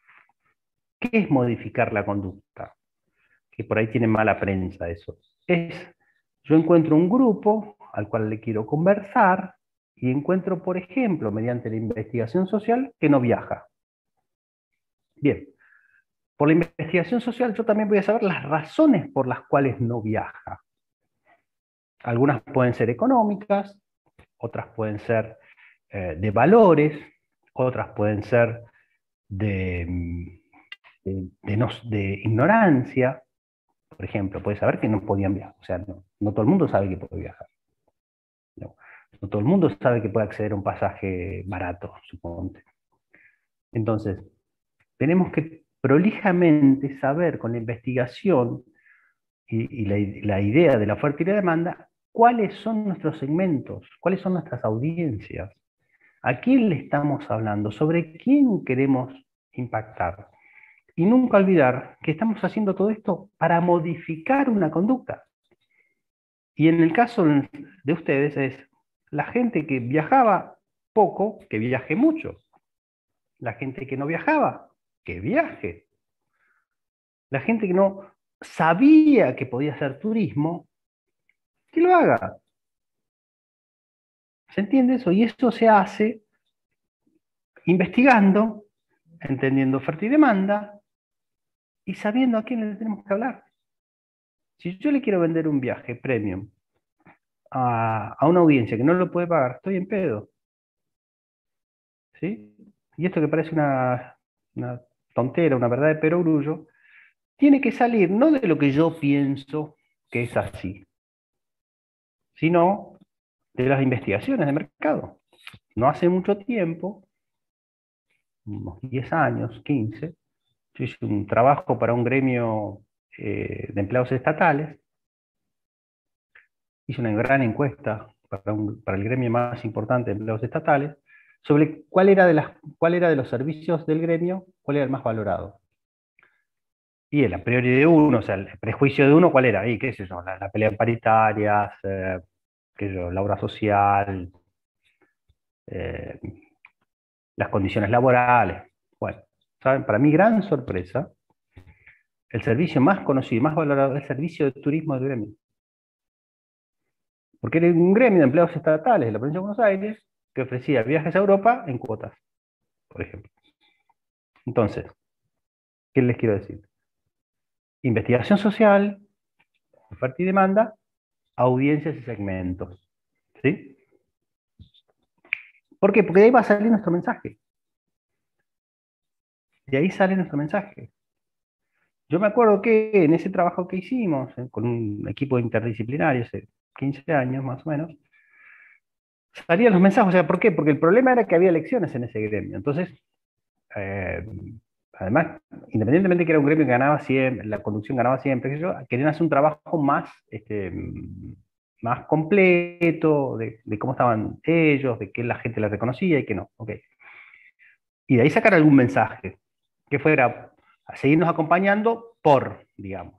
¿Qué es modificar la conducta? Que por ahí tiene mala prensa eso. Yo encuentro un grupo al cual le quiero conversar y encuentro, por ejemplo, mediante la investigación social, que no viaja. Bien, por la investigación social yo también voy a saber las razones por las cuales no viaja. Algunas pueden ser económicas, otras pueden ser de valores, otras pueden ser de ignorancia. Por ejemplo, puede saber que no podían viajar. O sea, no todo el mundo sabe que puede viajar. No todo el mundo sabe que puede acceder a un pasaje barato, suponte. Entonces, tenemos que prolijamente saber con la investigación y la idea de la oferta y la demanda, cuáles son nuestros segmentos, cuáles son nuestras audiencias, a quién le estamos hablando, sobre quién queremos impactar. Y nunca olvidar que estamos haciendo todo esto para modificar una conducta. Y en el caso de ustedes es la gente que viajaba poco, que viaje mucho. La gente que no viajaba, que viaje. La gente que no sabía que podía hacer turismo, que lo haga. ¿Se entiende eso? Y eso se hace investigando, entendiendo oferta y demanda, y sabiendo a quién le tenemos que hablar. Si yo le quiero vender un viaje premium a una audiencia que no lo puede pagar, estoy en pedo. ¿Sí? Y esto que parece una tontera, una verdad de perogrullo, tiene que salir no de lo que yo pienso que es así, sino de las investigaciones de mercado. No hace mucho tiempo, unos 10 años, 15, yo hice un trabajo para un gremio de empleados estatales, hice una gran encuesta para el gremio más importante de empleados estatales, sobre cuál era de los servicios del gremio, cuál era el más valorado. Y el a priori de uno, o sea, el prejuicio de uno, ¿cuál era? Y qué sé yo, la pelea en paritarias, qué sé yo, la obra social, eh, las condiciones laborales. Bueno, ¿saben? Para mi gran sorpresa, el servicio más conocido y más valorado es el servicio de turismo del gremio. Porque era un gremio de empleados estatales de la provincia de Buenos Aires que ofrecía viajes a Europa en cuotas, por ejemplo. Entonces, ¿qué les quiero decir? Investigación social, oferta y demanda, audiencias y segmentos. ¿Sí? ¿Por qué? Porque de ahí va a salir nuestro mensaje. De ahí sale nuestro mensaje. Yo me acuerdo que en ese trabajo que hicimos, con un equipo interdisciplinario hace 15 años más o menos, salían los mensajes. O sea, ¿por qué? Porque el problema era que había elecciones en ese gremio. Entonces, eh, además, independientemente de que era un gremio que ganaba siempre, la conducción ganaba siempre, qué sé yo, querían hacer un trabajo más, más completo, de cómo estaban ellos, de que la gente les reconocía y que no. Okay. Y de ahí sacar algún mensaje, que fuera a seguirnos acompañando digamos,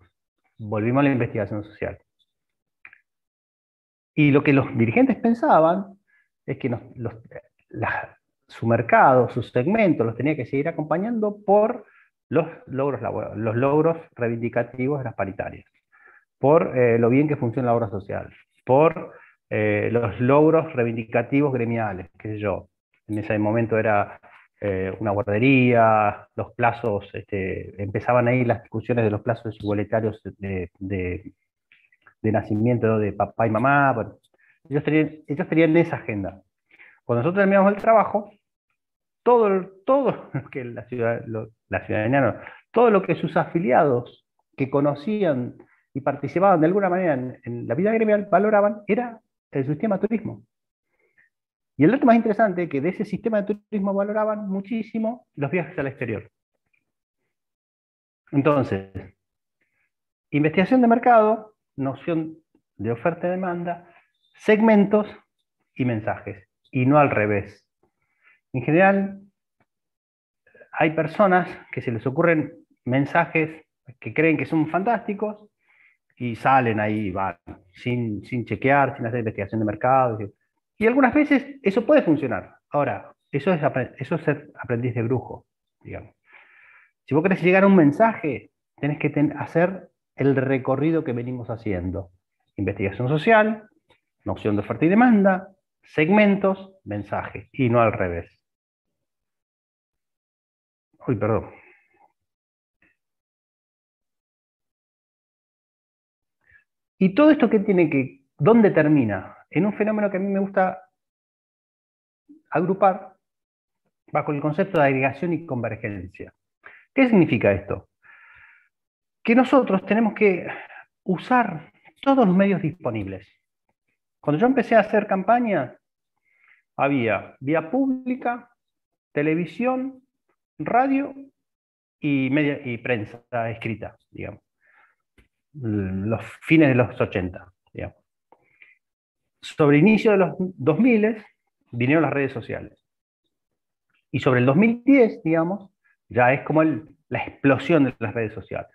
volvimos a la investigación social. Y lo que los dirigentes pensaban es que su mercado, sus segmentos, los tenía que seguir acompañando por los logros laborales, los logros reivindicativos de las paritarias, por lo bien que funciona la obra social, por los logros reivindicativos gremiales, qué sé yo. En ese momento era una guardería, los plazos, empezaban ahí las discusiones de los plazos igualitarios de nacimiento, ¿no? De papá y mamá. Bueno, ellos tenían esa agenda. Cuando nosotros terminamos el trabajo, todo lo que la ciudadanía, no, todo lo que sus afiliados que conocían y participaban de alguna manera en la vida gremial valoraban era el sistema de turismo. Y el dato más interesante es que de ese sistema de turismo valoraban muchísimo los viajes al exterior. Entonces, investigación de mercado, noción de oferta y demanda, segmentos y mensajes, y no al revés. En general, hay personas que se les ocurren mensajes que creen que son fantásticos y salen ahí, van, sin chequear, sin hacer investigación de mercado. Y algunas veces eso puede funcionar. Ahora, eso es ser aprendiz de brujo, digamos. Si vos querés llegar a un mensaje, tenés que hacer el recorrido que venimos haciendo. Investigación social, noción de oferta y demanda, segmentos, mensajes, y no al revés. Uy, perdón. ¿Y todo esto qué tiene dónde termina? En un fenómeno que a mí me gusta agrupar bajo el concepto de agregación y convergencia. ¿Qué significa esto? Que nosotros tenemos que usar todos los medios disponibles. Cuando yo empecé a hacer campañas, había vía pública, televisión, radio y prensa escrita, digamos. Los fines de los 80, digamos. Sobre el inicio de los 2000 vinieron las redes sociales. Y sobre el 2010, digamos, ya es como la explosión de las redes sociales.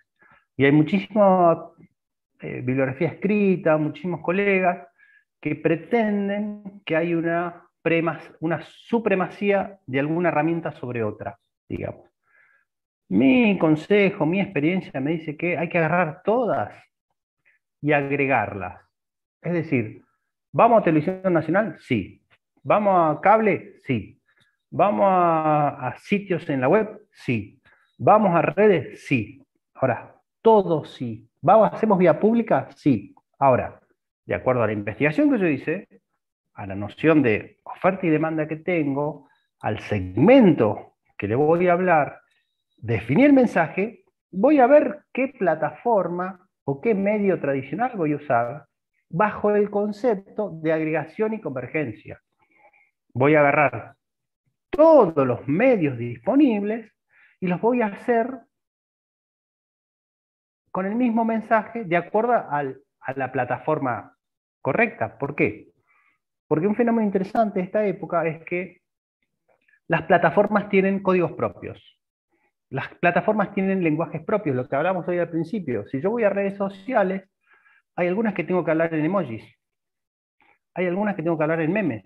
Y hay muchísima bibliografía escrita, muchísimos colegas que pretenden que hay una supremacía de alguna herramienta sobre otra, digamos. Mi consejo, mi experiencia me dice que hay que agarrar todas y agregarlas. Es decir, ¿vamos a televisión nacional? Sí. ¿Vamos a cable? Sí. ¿Vamos a sitios en la web? Sí. ¿Vamos a redes? Sí. Ahora, todo sí. ¿Hacemos vía pública? Sí. Ahora, de acuerdo a la investigación que yo hice, a la noción de oferta y demanda que tengo, al segmento que le voy a hablar, definir el mensaje, voy a ver qué plataforma o qué medio tradicional voy a usar bajo el concepto de agregación y convergencia. Voy a agarrar todos los medios disponibles y los voy a hacer con el mismo mensaje de acuerdo a la plataforma correcta. ¿Por qué? Porque un fenómeno interesante de esta época es que las plataformas tienen códigos propios. Las plataformas tienen lenguajes propios, lo que hablamos hoy al principio. Si yo voy a redes sociales, hay algunas que tengo que hablar en emojis. Hay algunas que tengo que hablar en memes.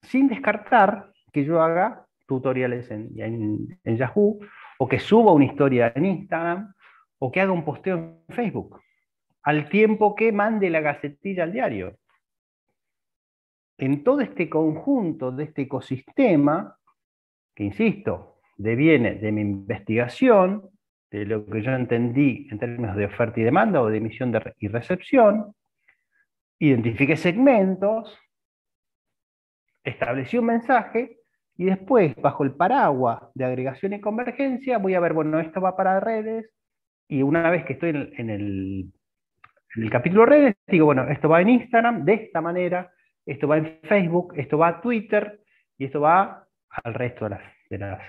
Sin descartar que yo haga tutoriales en Yahoo, o que suba una historia en Instagram, o que haga un posteo en Facebook, al tiempo que mande la gacetilla al diario. En todo este conjunto de este ecosistema, que insisto, deviene de mi investigación, de lo que yo entendí en términos de oferta y demanda o de emisión y recepción, identifiqué segmentos, establecí un mensaje y después, bajo el paraguas de agregación y convergencia, voy a ver, bueno, esto va para redes y una vez que estoy en el capítulo redes, digo, bueno, esto va en Instagram de esta manera, esto va en Facebook, esto va a Twitter y esto va al resto de las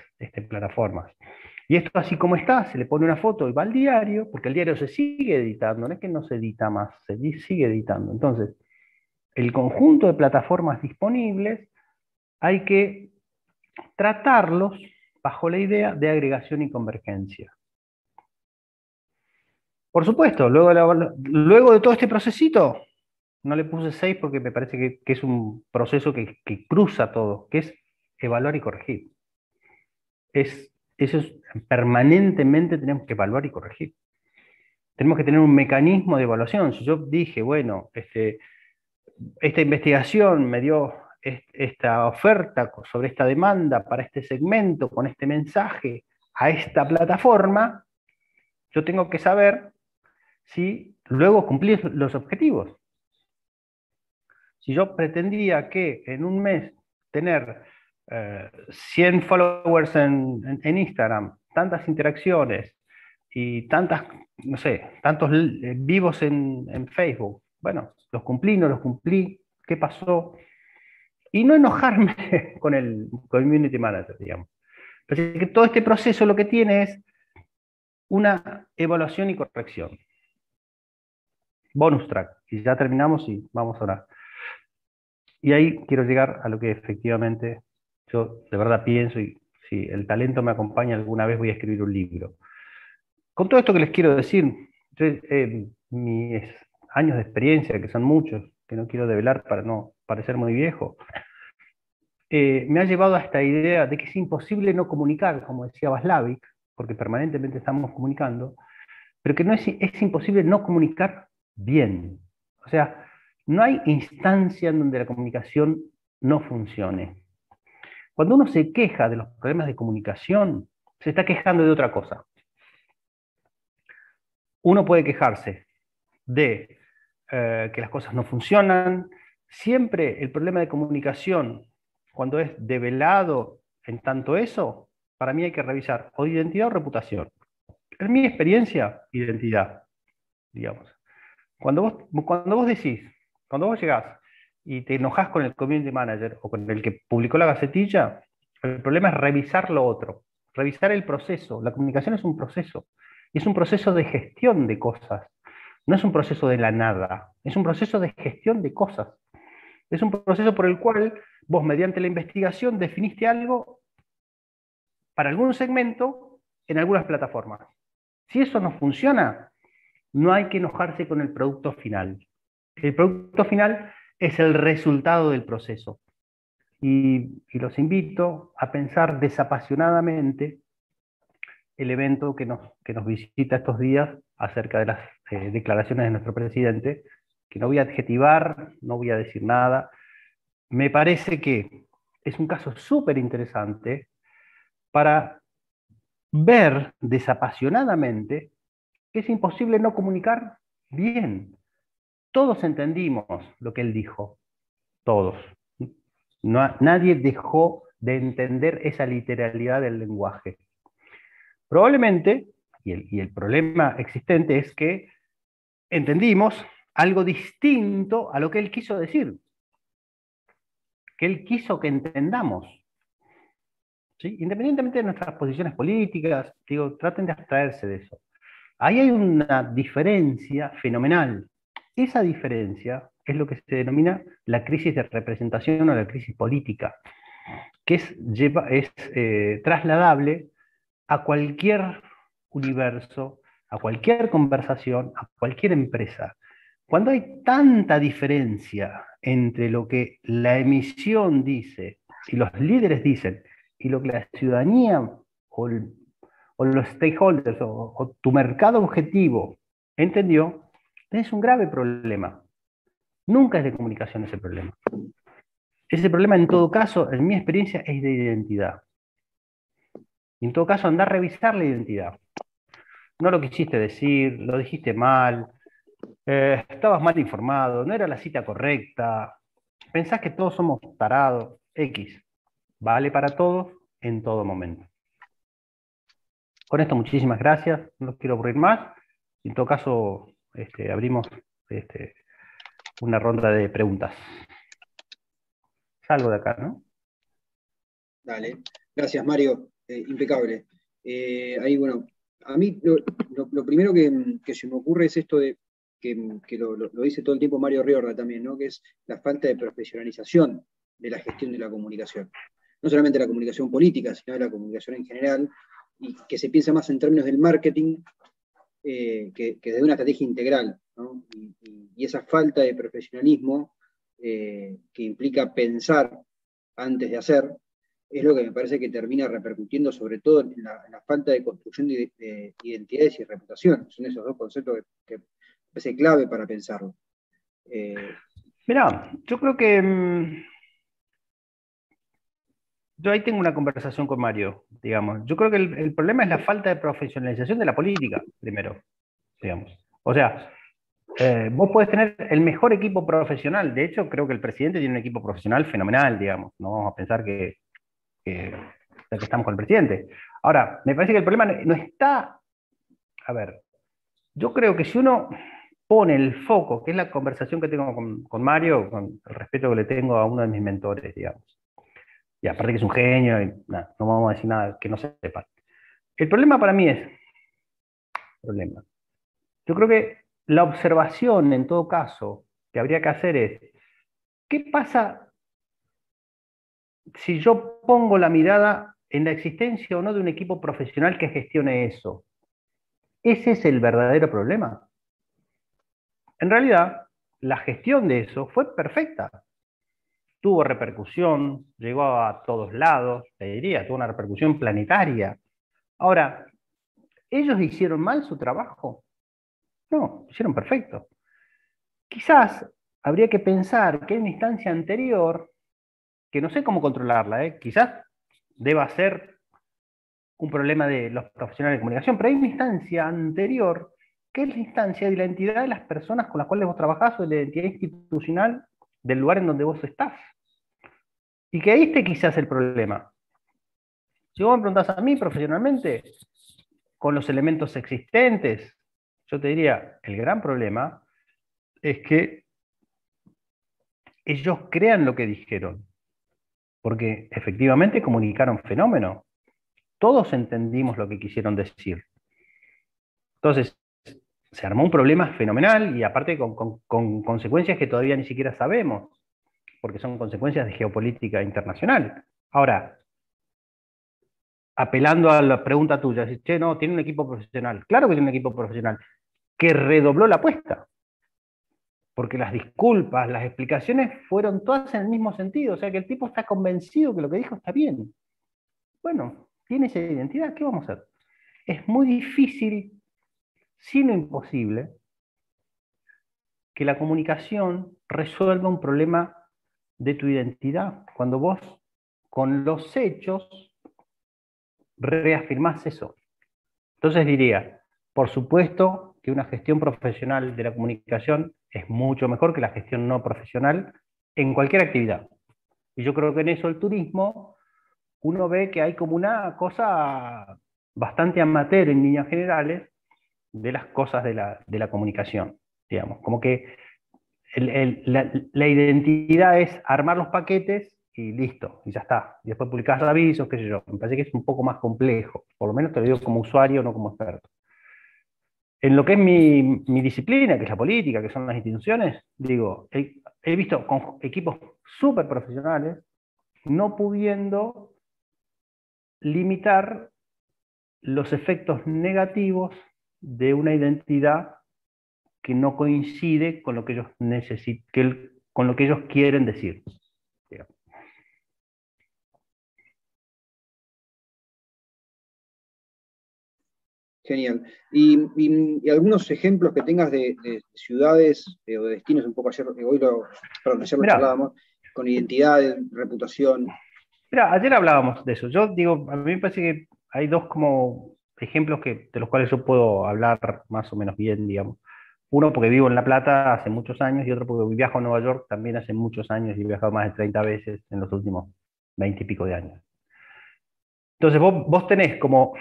plataformas. Y esto así como está, se le pone una foto y va al diario, porque el diario se sigue editando, no es que no se edita más, se sigue editando. Entonces, el conjunto de plataformas disponibles hay que tratarlos bajo la idea de agregación y convergencia. Por supuesto, luego de todo este procesito, no le puse 6 porque me parece que es un proceso que cruza todo, que es evaluar y corregir. Eso es, permanentemente tenemos que evaluar y corregir. Tenemos que tener un mecanismo de evaluación. Si yo dije, bueno, esta investigación me dio esta oferta sobre esta demanda para este segmento, con este mensaje, a esta plataforma, yo tengo que saber si luego cumplí los objetivos. Si yo pretendía que en un mes tener 100 followers en Instagram, tantas interacciones y tantas, no sé, tantos vivos en Facebook, bueno, los cumplí, no los cumplí, ¿qué pasó? Y no enojarme con el community manager, digamos. Así que todo este proceso lo que tiene es una evaluación y corrección. Bonus track. Y ya terminamos y vamos a orar. Y ahí quiero llegar a lo que efectivamente yo de verdad pienso, y si el talento me acompaña, alguna vez voy a escribir un libro. Con todo esto que les quiero decir, mis años de experiencia, que son muchos, que no quiero develar para no parecer muy viejo, me ha llevado a esta idea de que es imposible no comunicar, como decía Václavic, porque permanentemente estamos comunicando, pero que no es imposible no comunicar bien. O sea, no hay instancia en donde la comunicación no funcione. Cuando uno se queja de los problemas de comunicación, se está quejando de otra cosa. Uno puede quejarse de que las cosas no funcionan. Siempre el problema de comunicación, cuando es develado en tanto eso, para mí hay que revisar o identidad o reputación. En mi experiencia, identidad, digamos. Cuando vos decís, cuando vos llegás y te enojás con el community manager o con el que publicó la gacetilla, el problema es revisar lo otro, revisar el proceso. La comunicación es un proceso, y es un proceso de gestión de cosas. No es un proceso de la nada, es un proceso de gestión de cosas. Es un proceso por el cual vos, mediante la investigación, definiste algo para algún segmento en algunas plataformas. Si eso no funciona, no hay que enojarse con el producto final. El producto final es el resultado del proceso. Y los invito a pensar desapasionadamente el evento que nos visita estos días acerca de las declaraciones de nuestro presidente, que no voy a adjetivar, no voy a decir nada. Me parece que es un caso súper interesante para ver desapasionadamente que es imposible no comunicar bien. Todos entendimos lo que él dijo, todos. Nadie dejó de entender esa literalidad del lenguaje. Probablemente, y el problema existente es que entendimos algo distinto a lo que él quiso decir, que él quiso que entendamos. ¿Sí? Independientemente de nuestras posiciones políticas, digo, traten de abstraerse de eso. Ahí hay una diferencia fenomenal. Esa diferencia es lo que se denomina la crisis de representación o la crisis política, que es trasladable a cualquier universo, a cualquier conversación, a cualquier empresa. Cuando hay tanta diferencia entre lo que la emisión dice y los líderes dicen y lo que la ciudadanía o los stakeholders o tu mercado objetivo entendió, tenés un grave problema. Nunca es de comunicación ese problema. Ese problema, en todo caso, en mi experiencia, es de identidad. Y en todo caso, andar a revisar la identidad. no lo quisiste decir, lo dijiste mal, estabas mal informado, no era la cita correcta, pensás que todos somos tarados, X, vale para todos en todo momento. Con esto, muchísimas gracias, no los quiero aburrir más. En todo caso, abrimos una ronda de preguntas. Salgo de acá, ¿no? Dale. Gracias, Mario. Impecable. Ahí, bueno, a mí lo primero que se me ocurre es esto de que lo dice todo el tiempo Mario Riorda también, ¿no? Que es la falta de profesionalización de la gestión de la comunicación. No solamente la comunicación política, sino de la comunicación en general, y que se piensa más en términos del marketing que de una estrategia integral, ¿no? Y esa falta de profesionalismo que implica pensar antes de hacer, es lo que me parece que termina repercutiendo sobre todo en la falta de construcción de identidades y reputación. Son esos dos conceptos que me parece clave para pensarlo. Mirá, yo creo que yo ahí tengo una conversación con Mario, digamos. Yo creo que el problema es la falta de profesionalización de la política, primero, digamos. O sea, vos podés tener el mejor equipo profesional. De hecho, creo que el presidente tiene un equipo profesional fenomenal, digamos. No vamos a pensar que estamos con el presidente. Ahora, me parece que el problema no está... A ver, yo creo que si uno pone el foco, que es la conversación que tengo con Mario, con el respeto que le tengo a uno de mis mentores, digamos. Y aparte que es un genio, y nada, no vamos a decir nada que no sepa. El problema para mí es... Problema. Yo creo que la observación, en todo caso, que habría que hacer es, ¿qué pasa si yo pongo la mirada en la existencia o no de un equipo profesional que gestione eso? Ese es el verdadero problema. En realidad, la gestión de eso fue perfecta. Tuvo repercusión, llegó a todos lados, te diría, tuvo una repercusión planetaria. Ahora, ¿ellos hicieron mal su trabajo? No, hicieron perfecto. Quizás habría que pensar que hay una instancia anterior, que no sé cómo controlarla, quizás deba ser un problema de los profesionales de comunicación, pero hay una instancia anterior, que es la instancia de la entidad de las personas con las cuales vos trabajás o de la identidad institucional del lugar en donde vos estás. Y que ahí esté quizás el problema. Si vos me preguntás a mí profesionalmente, con los elementos existentes, yo te diría, el gran problema es que ellos crean lo que dijeron, porque efectivamente comunicaron fenómeno. Todos entendimos lo que quisieron decir. Entonces, se armó un problema fenomenal y aparte con consecuencias que todavía ni siquiera sabemos, porque son consecuencias de geopolítica internacional. Ahora, apelando a la pregunta tuya, si, che, no, tiene un equipo profesional. Claro que tiene un equipo profesional, que redobló la apuesta, porque las disculpas, las explicaciones fueron todas en el mismo sentido, o sea que el tipo está convencido que lo que dijo está bien. Bueno, tiene esa identidad, ¿qué vamos a hacer? Es muy difícil, sino imposible, que la comunicación resuelva un problema de tu identidad, cuando vos con los hechos reafirmás eso. Entonces diría, por supuesto que una gestión profesional de la comunicación es mucho mejor que la gestión no profesional en cualquier actividad. Y yo creo que en eso el turismo, uno ve que hay como una cosa bastante amateur en líneas generales de las cosas de la comunicación, digamos. Como que la identidad es armar los paquetes y listo, y ya está. Y después publicás avisos, qué sé yo. Me parece que es un poco más complejo, por lo menos te lo digo como usuario, no como experto. En lo que es mi disciplina, que es la política, que son las instituciones, digo, he visto con equipos súper profesionales no pudiendo limitar los efectos negativos de una identidad que no coincide con lo que ellos necesitan, con lo que ellos quieren decir. Genial. Y algunos ejemplos que tengas de ciudades o de destinos, un poco ayer, ayer lo charlábamos, con identidad, reputación. Mira, ayer hablábamos de eso. Yo digo, a mí me parece que hay dos como ejemplos de los cuales yo puedo hablar más o menos bien, digamos. Uno porque vivo en La Plata hace muchos años y otro porque viajo a Nueva York también hace muchos años y he viajado más de 30 veces en los últimos 20 y pico de años. Entonces vos tenés como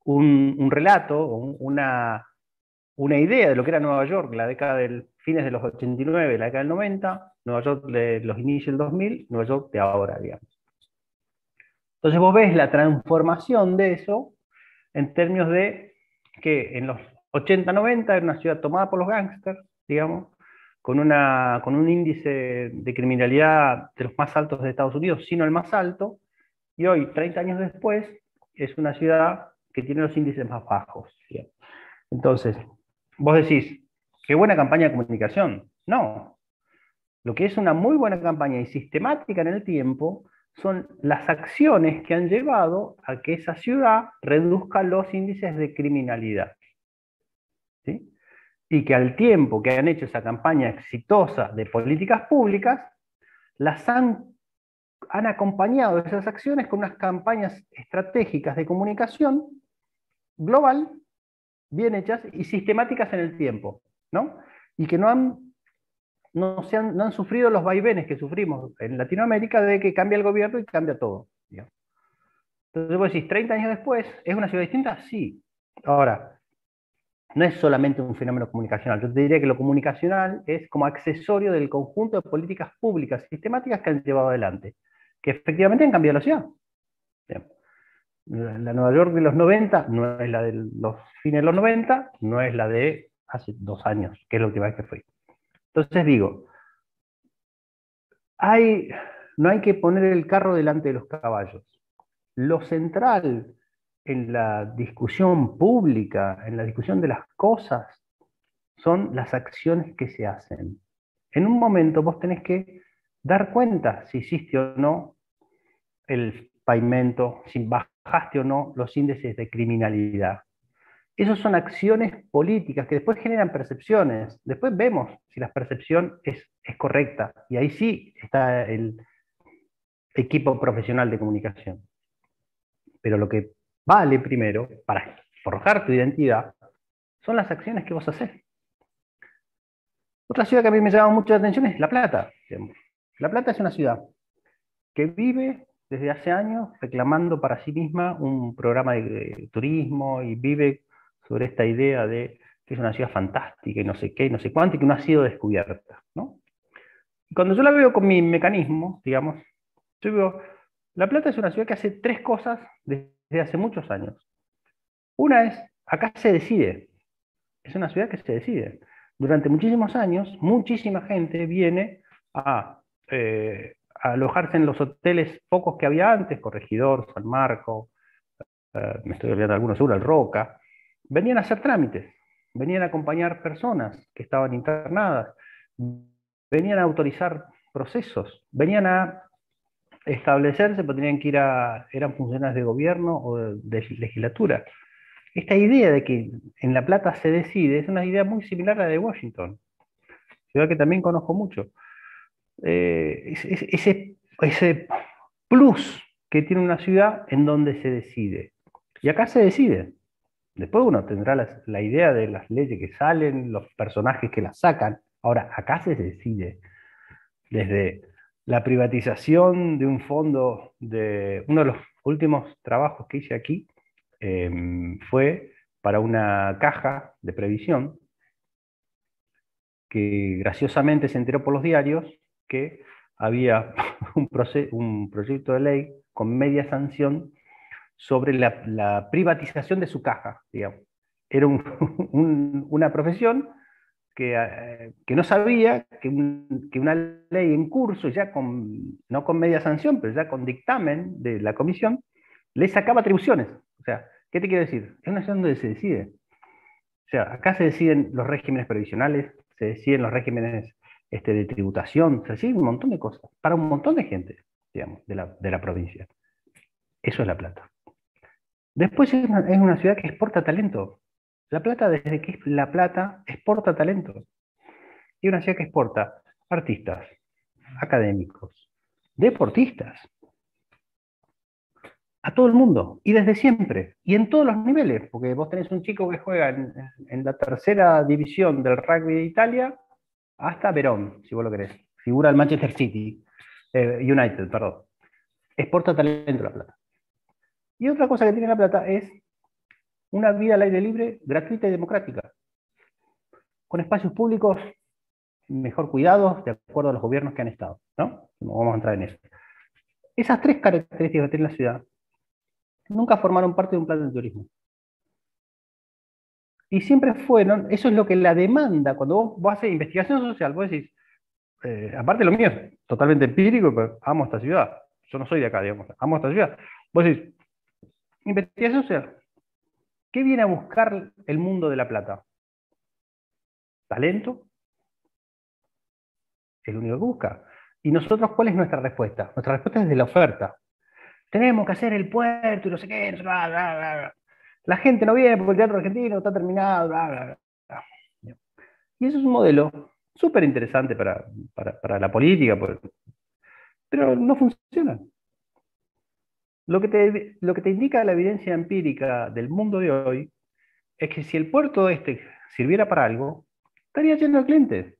un relato, una idea de lo que era Nueva York, la década del fines de los 89, la década del 90, Nueva York de los inicios del 2000, Nueva York de ahora, digamos. Entonces vos ves la transformación de eso en términos de que en los 80, 90 era una ciudad tomada por los gángsters, digamos, con un índice de criminalidad de los más altos de Estados Unidos, sino el más alto, y hoy, 30 años después, es una ciudad que tiene los índices más bajos, digamos. Entonces, vos decís, qué buena campaña de comunicación. No. Lo que es una muy buena campaña y sistemática en el tiempo son las acciones que han llevado a que esa ciudad reduzca los índices de criminalidad. ¿Sí? Y que al tiempo que han hecho esa campaña exitosa de políticas públicas, las han acompañado esas acciones con unas campañas estratégicas de comunicación global, bien hechas y sistemáticas en el tiempo, ¿no? Y que no han sufrido los vaivenes que sufrimos en Latinoamérica de que cambia el gobierno y cambia todo, digamos. Entonces vos decís, 30 años después, ¿es una ciudad distinta? Sí. Ahora, no es solamente un fenómeno comunicacional. Yo te diría que lo comunicacional es como accesorio del conjunto de políticas públicas sistemáticas que han llevado adelante, que efectivamente han cambiado la ciudad. Bien. La Nueva York de los 90 no es la de los fines de los 90, no es la de hace 2 años, que es la última vez que fui. Entonces digo, no hay que poner el carro delante de los caballos. Lo central en la discusión pública, en la discusión de las cosas, son las acciones que se hacen. En un momento vos tenés que dar cuenta si hiciste o no el pavimento, si bajaste o no los índices de criminalidad. Esas son acciones políticas que después generan percepciones. Después vemos si la percepción es correcta. Y ahí sí está el equipo profesional de comunicación. Pero lo que vale primero para forjar tu identidad son las acciones que vos haces. Otra ciudad que a mí me llama mucho la atención es La Plata. La Plata es una ciudad que vive desde hace años reclamando para sí misma un programa de turismo y vive sobre esta idea de que es una ciudad fantástica y no sé qué, y no sé cuánto, y que no ha sido descubierta, ¿no? Y cuando yo la veo con mi mecanismo, digamos, yo veo, La Plata es una ciudad que hace 3 cosas desde hace muchos años. Una es, acá se decide, es una ciudad que se decide. Durante muchísimos años, muchísima gente viene a alojarse en los hoteles pocos que había antes, Corregidor, San Marco, me estoy olvidando de algunos, seguro, el Roca. Venían a hacer trámites, venían a acompañar personas que estaban internadas, venían a autorizar procesos, venían a establecerse, pero tenían que eran funcionarios de gobierno o de legislatura. Esta idea de que en La Plata se decide es una idea muy similar a la de Washington, ciudad que también conozco mucho. Ese plus que tiene una ciudad en donde se decide. Y acá se decide. Después uno tendrá la idea de las leyes que salen, los personajes que las sacan. Ahora, acá se decide. Desde la privatización de un fondo, uno de los últimos trabajos que hice aquí fue para una caja de previsión que graciosamente se enteró por los diarios que había un proyecto de ley con media sanción sobre la privatización de su caja, digamos. Era una profesión que no sabía que una ley en curso, ya no con media sanción, pero ya con dictamen de la comisión, le sacaba atribuciones. O sea, ¿qué te quiero decir? Es una situación donde se decide. O sea, acá se deciden los regímenes previsionales, se deciden los regímenes de tributación, se deciden un montón de cosas, para un montón de gente, digamos, de la provincia. Eso es La Plata. Después es una ciudad que exporta talento. La Plata, desde que es La Plata, exporta talento. Y una ciudad que exporta artistas, académicos, deportistas, a todo el mundo, y desde siempre, y en todos los niveles, porque vos tenés un chico que juega en la tercera división del rugby de Italia, hasta Verón, si vos lo querés, figura del Manchester City, United, perdón. Exporta talento La Plata. Y otra cosa que tiene La Plata es una vida al aire libre, gratuita y democrática, con espacios públicos mejor cuidados de acuerdo a los gobiernos que han estado, ¿no? No vamos a entrar en eso. Esas tres características que tiene la ciudad nunca formaron parte de un plan de turismo. Y siempre fueron, eso es lo que la demanda, cuando vos haces investigación social, vos decís, aparte lo mío es totalmente empírico, pero amo esta ciudad. Yo no soy de acá, digamos, amo esta ciudad. Vos decís, investigación social, ¿qué viene a buscar el mundo de La Plata? ¿Talento? Es lo único que busca. ¿Y nosotros cuál es nuestra respuesta? Nuestra respuesta es de la oferta. Tenemos que hacer el puerto y no sé qué, bla, bla, bla, bla. La gente no viene porque el teatro argentino está terminado, bla, bla, bla. Y eso es un modelo súper interesante para la política, pero no funciona. Lo que te indica la evidencia empírica del mundo de hoy es que si el puerto este sirviera para algo, estaría lleno de clientes.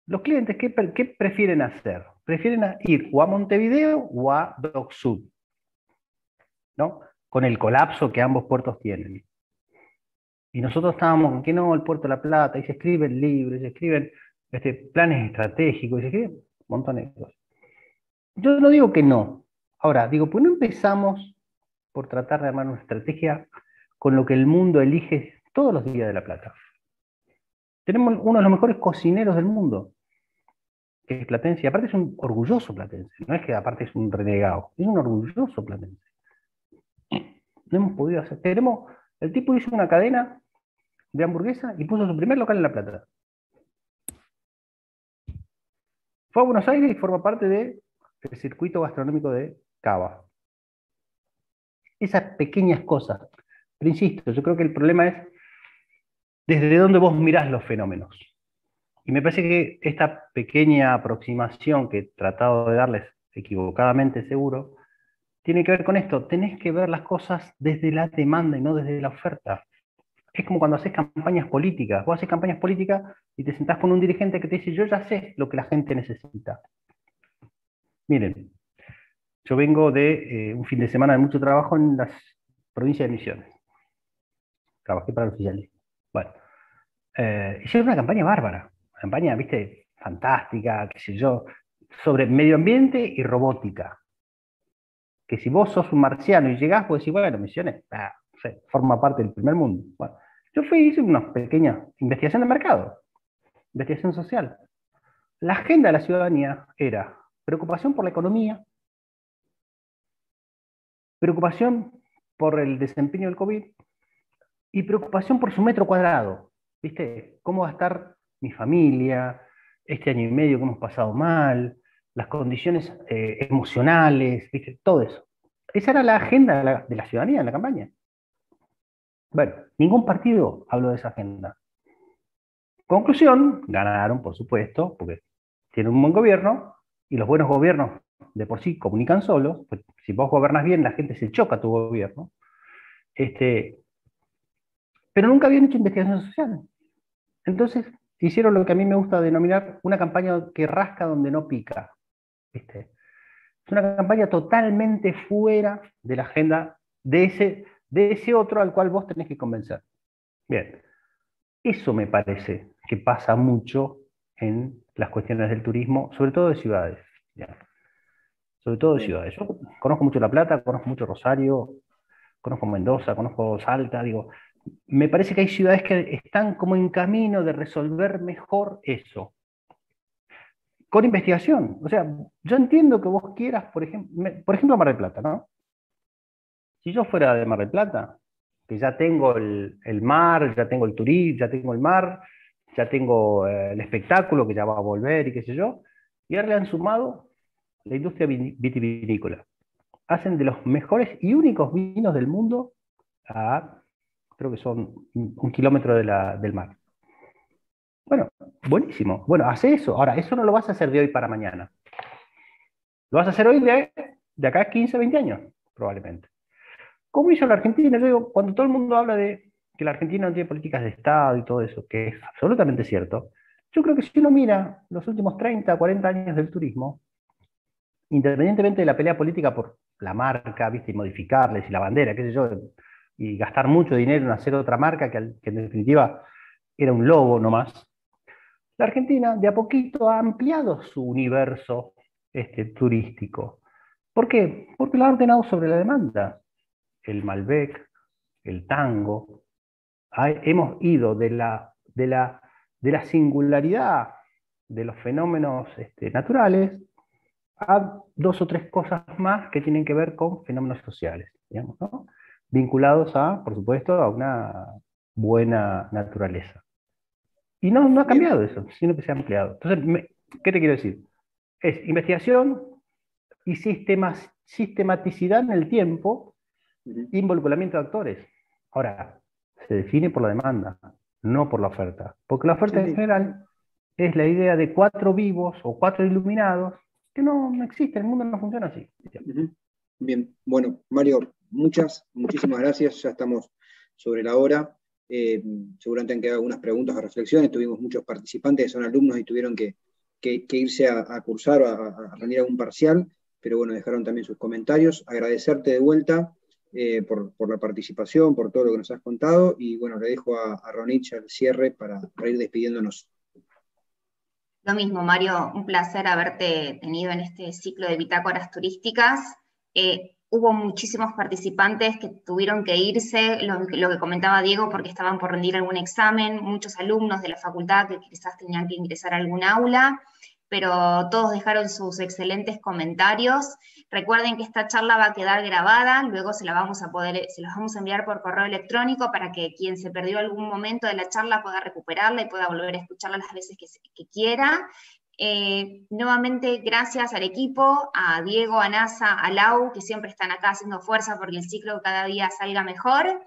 Los clientes, ¿qué prefieren hacer? Prefieren ir o a Montevideo o a Dock Sud, ¿no? Con el colapso que ambos puertos tienen. Y nosotros estábamos con que no, el puerto de La Plata, y se escriben libros, se escriben planes estratégicos, y se escriben un montón de cosas. Yo no digo que no. Ahora, digo, ¿por qué no empezamos por tratar de armar una estrategia con lo que el mundo elige todos los días de La Plata? Tenemos uno de los mejores cocineros del mundo, que es platense, y aparte es un orgulloso platense, no es que aparte es un renegado, es un orgulloso platense. No hemos podido hacer. El tipo hizo una cadena de hamburguesa y puso su primer local en La Plata. Fue a Buenos Aires y forma parte del circuito gastronómico de Cava. Esas pequeñas cosas. Pero insisto, yo creo que el problema es desde dónde vos mirás los fenómenos. Y me parece que esta pequeña aproximación que he tratado de darles equivocadamente seguro, tiene que ver con esto. Tenés que ver las cosas desde la demanda y no desde la oferta. Es como cuando haces campañas políticas. Vos haces campañas políticas y te sentás con un dirigente que te dice, yo ya sé lo que la gente necesita. Miren, yo vengo de un fin de semana de mucho trabajo en las provincias de Misiones. Trabajé para el oficialismo. Bueno, hicieron una campaña bárbara. Una campaña, viste, fantástica, qué sé yo, sobre medio ambiente y robótica. Que si vos sos un marciano y llegás, vos decís, bueno, Misiones, no sé, forma parte del primer mundo. Bueno, yo hice una pequeña investigación de mercado, investigación social. La agenda de la ciudadanía era preocupación por la economía, preocupación por el desempeño del COVID y preocupación por su metro cuadrado. ¿Viste? ¿Cómo va a estar mi familia? Este año y medio que hemos pasado mal, las condiciones emocionales, ¿viste? Todo eso. Esa era la agenda de la ciudadanía en la campaña. Bueno, ningún partido habló de esa agenda. Conclusión, ganaron, por supuesto, porque tienen un buen gobierno, y los buenos gobiernos de por sí comunican solos, pues si vos gobernás bien, la gente se choca a tu gobierno. Pero nunca habían hecho investigación social. Entonces, hicieron lo que a mí me gusta denominar una campaña que rasca donde no pica. ¿Viste? Es una campaña totalmente fuera de la agenda de ese otro al cual vos tenés que convencer. Bien, eso me parece que pasa mucho en las cuestiones del turismo, sobre todo de ciudades. ¿Ya? Sobre todo de ciudades. Yo conozco mucho La Plata, conozco mucho Rosario, conozco Mendoza, conozco Salta, digo, me parece que hay ciudades que están como en camino de resolver mejor eso. Con investigación. O sea, yo entiendo que vos quieras, por ejemplo, Mar del Plata, ¿no? Si yo fuera de Mar del Plata, que ya tengo el mar, ya tengo el turismo, ya tengo el mar, ya tengo el espectáculo que ya va a volver y qué sé yo, y ahora le han sumado la industria vitivinícola. Hacen de los mejores y únicos vinos del mundo creo que son 1 kilómetro del mar. Bueno, buenísimo. Bueno, hace eso. Ahora, eso no lo vas a hacer de hoy para mañana. Lo vas a hacer hoy de de acá a 15, 20 años, probablemente. ¿Cómo hizo la Argentina? Yo digo, cuando todo el mundo habla de que la Argentina no tiene políticas de Estado y todo eso, que es absolutamente cierto, yo creo que si uno mira los últimos 30, 40 años del turismo, independientemente de la pelea política por la marca, ¿viste? Y modificarles y la bandera, qué sé yo, y gastar mucho dinero en hacer otra marca que en definitiva era un logo nomás, la Argentina de a poquito ha ampliado su universo turístico. ¿Por qué? Porque lo ha ordenado sobre la demanda. El Malbec, el tango. Hemos ido de la singularidad de los fenómenos naturales a dos o tres cosas más que tienen que ver con fenómenos sociales, digamos, ¿no? Vinculados a, por supuesto, a una buena naturaleza. Y no ha cambiado eso, sino que se ha ampliado. Entonces, ¿qué te quiero decir? Es investigación y sistematicidad en el tiempo, involucramiento de actores. Ahora, se define por la demanda, no por la oferta. Porque la oferta en general es la idea de 4 vivos o 4 iluminados que no existe, el mundo no funciona así. Bien, bueno, Mario, muchísimas gracias, ya estamos sobre la hora. Seguramente han quedado algunas preguntas o reflexiones, tuvimos muchos participantes que son alumnos y tuvieron que irse a cursar o a rendir algún parcial, pero bueno, dejaron también sus comentarios. Agradecerte de vuelta por la participación, por todo lo que nos has contado, y bueno, le dejo a Ronit al cierre para ir despidiéndonos. Lo mismo, Mario, un placer haberte tenido en este ciclo de bitácoras turísticas. Hubo muchísimos participantes que tuvieron que irse, lo que comentaba Diego, porque estaban por rendir algún examen, muchos alumnos de la facultad que quizás tenían que ingresar a algún aula, pero todos dejaron sus excelentes comentarios. Recuerden que esta charla va a quedar grabada, luego se las vamos a enviar por correo electrónico para que quien se perdió algún momento de la charla pueda recuperarla y pueda volver a escucharla las veces que quiera. Nuevamente, gracias al equipo, a Diego, a NASA, a Lau, que siempre están acá haciendo fuerza porque el ciclo cada día salga mejor.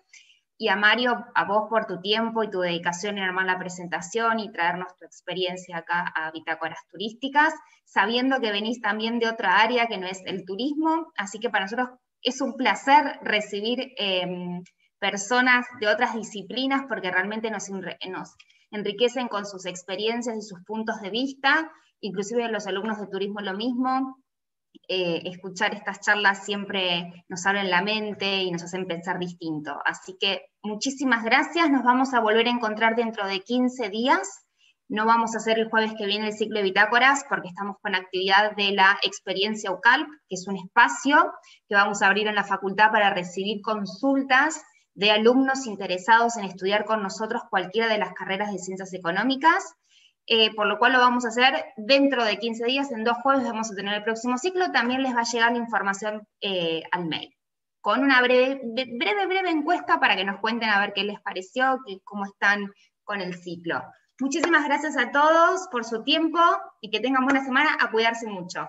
Y a Mario, a vos por tu tiempo y tu dedicación en armar la presentación y traernos tu experiencia acá a Bitácoras Turísticas, sabiendo que venís también de otra área que no es el turismo, así que para nosotros es un placer recibir personas de otras disciplinas porque realmente nos enriquecen con sus experiencias y sus puntos de vista, inclusive los alumnos de turismo lo mismo. Escuchar estas charlas siempre nos abren la mente y nos hacen pensar distinto. Así que muchísimas gracias, nos vamos a volver a encontrar dentro de 15 días. No vamos a hacer el jueves que viene el ciclo de bitácoras porque estamos con actividad de la experiencia UCALP, que es un espacio que vamos a abrir en la facultad para recibir consultas de alumnos interesados en estudiar con nosotros cualquiera de las carreras de ciencias económicas. Por lo cual lo vamos a hacer dentro de 15 días, en 2 jueves vamos a tener el próximo ciclo, también les va a llegar la información al mail, con una breve encuesta para que nos cuenten a ver qué les pareció, cómo están con el ciclo. Muchísimas gracias a todos por su tiempo y que tengan buena semana, a cuidarse mucho.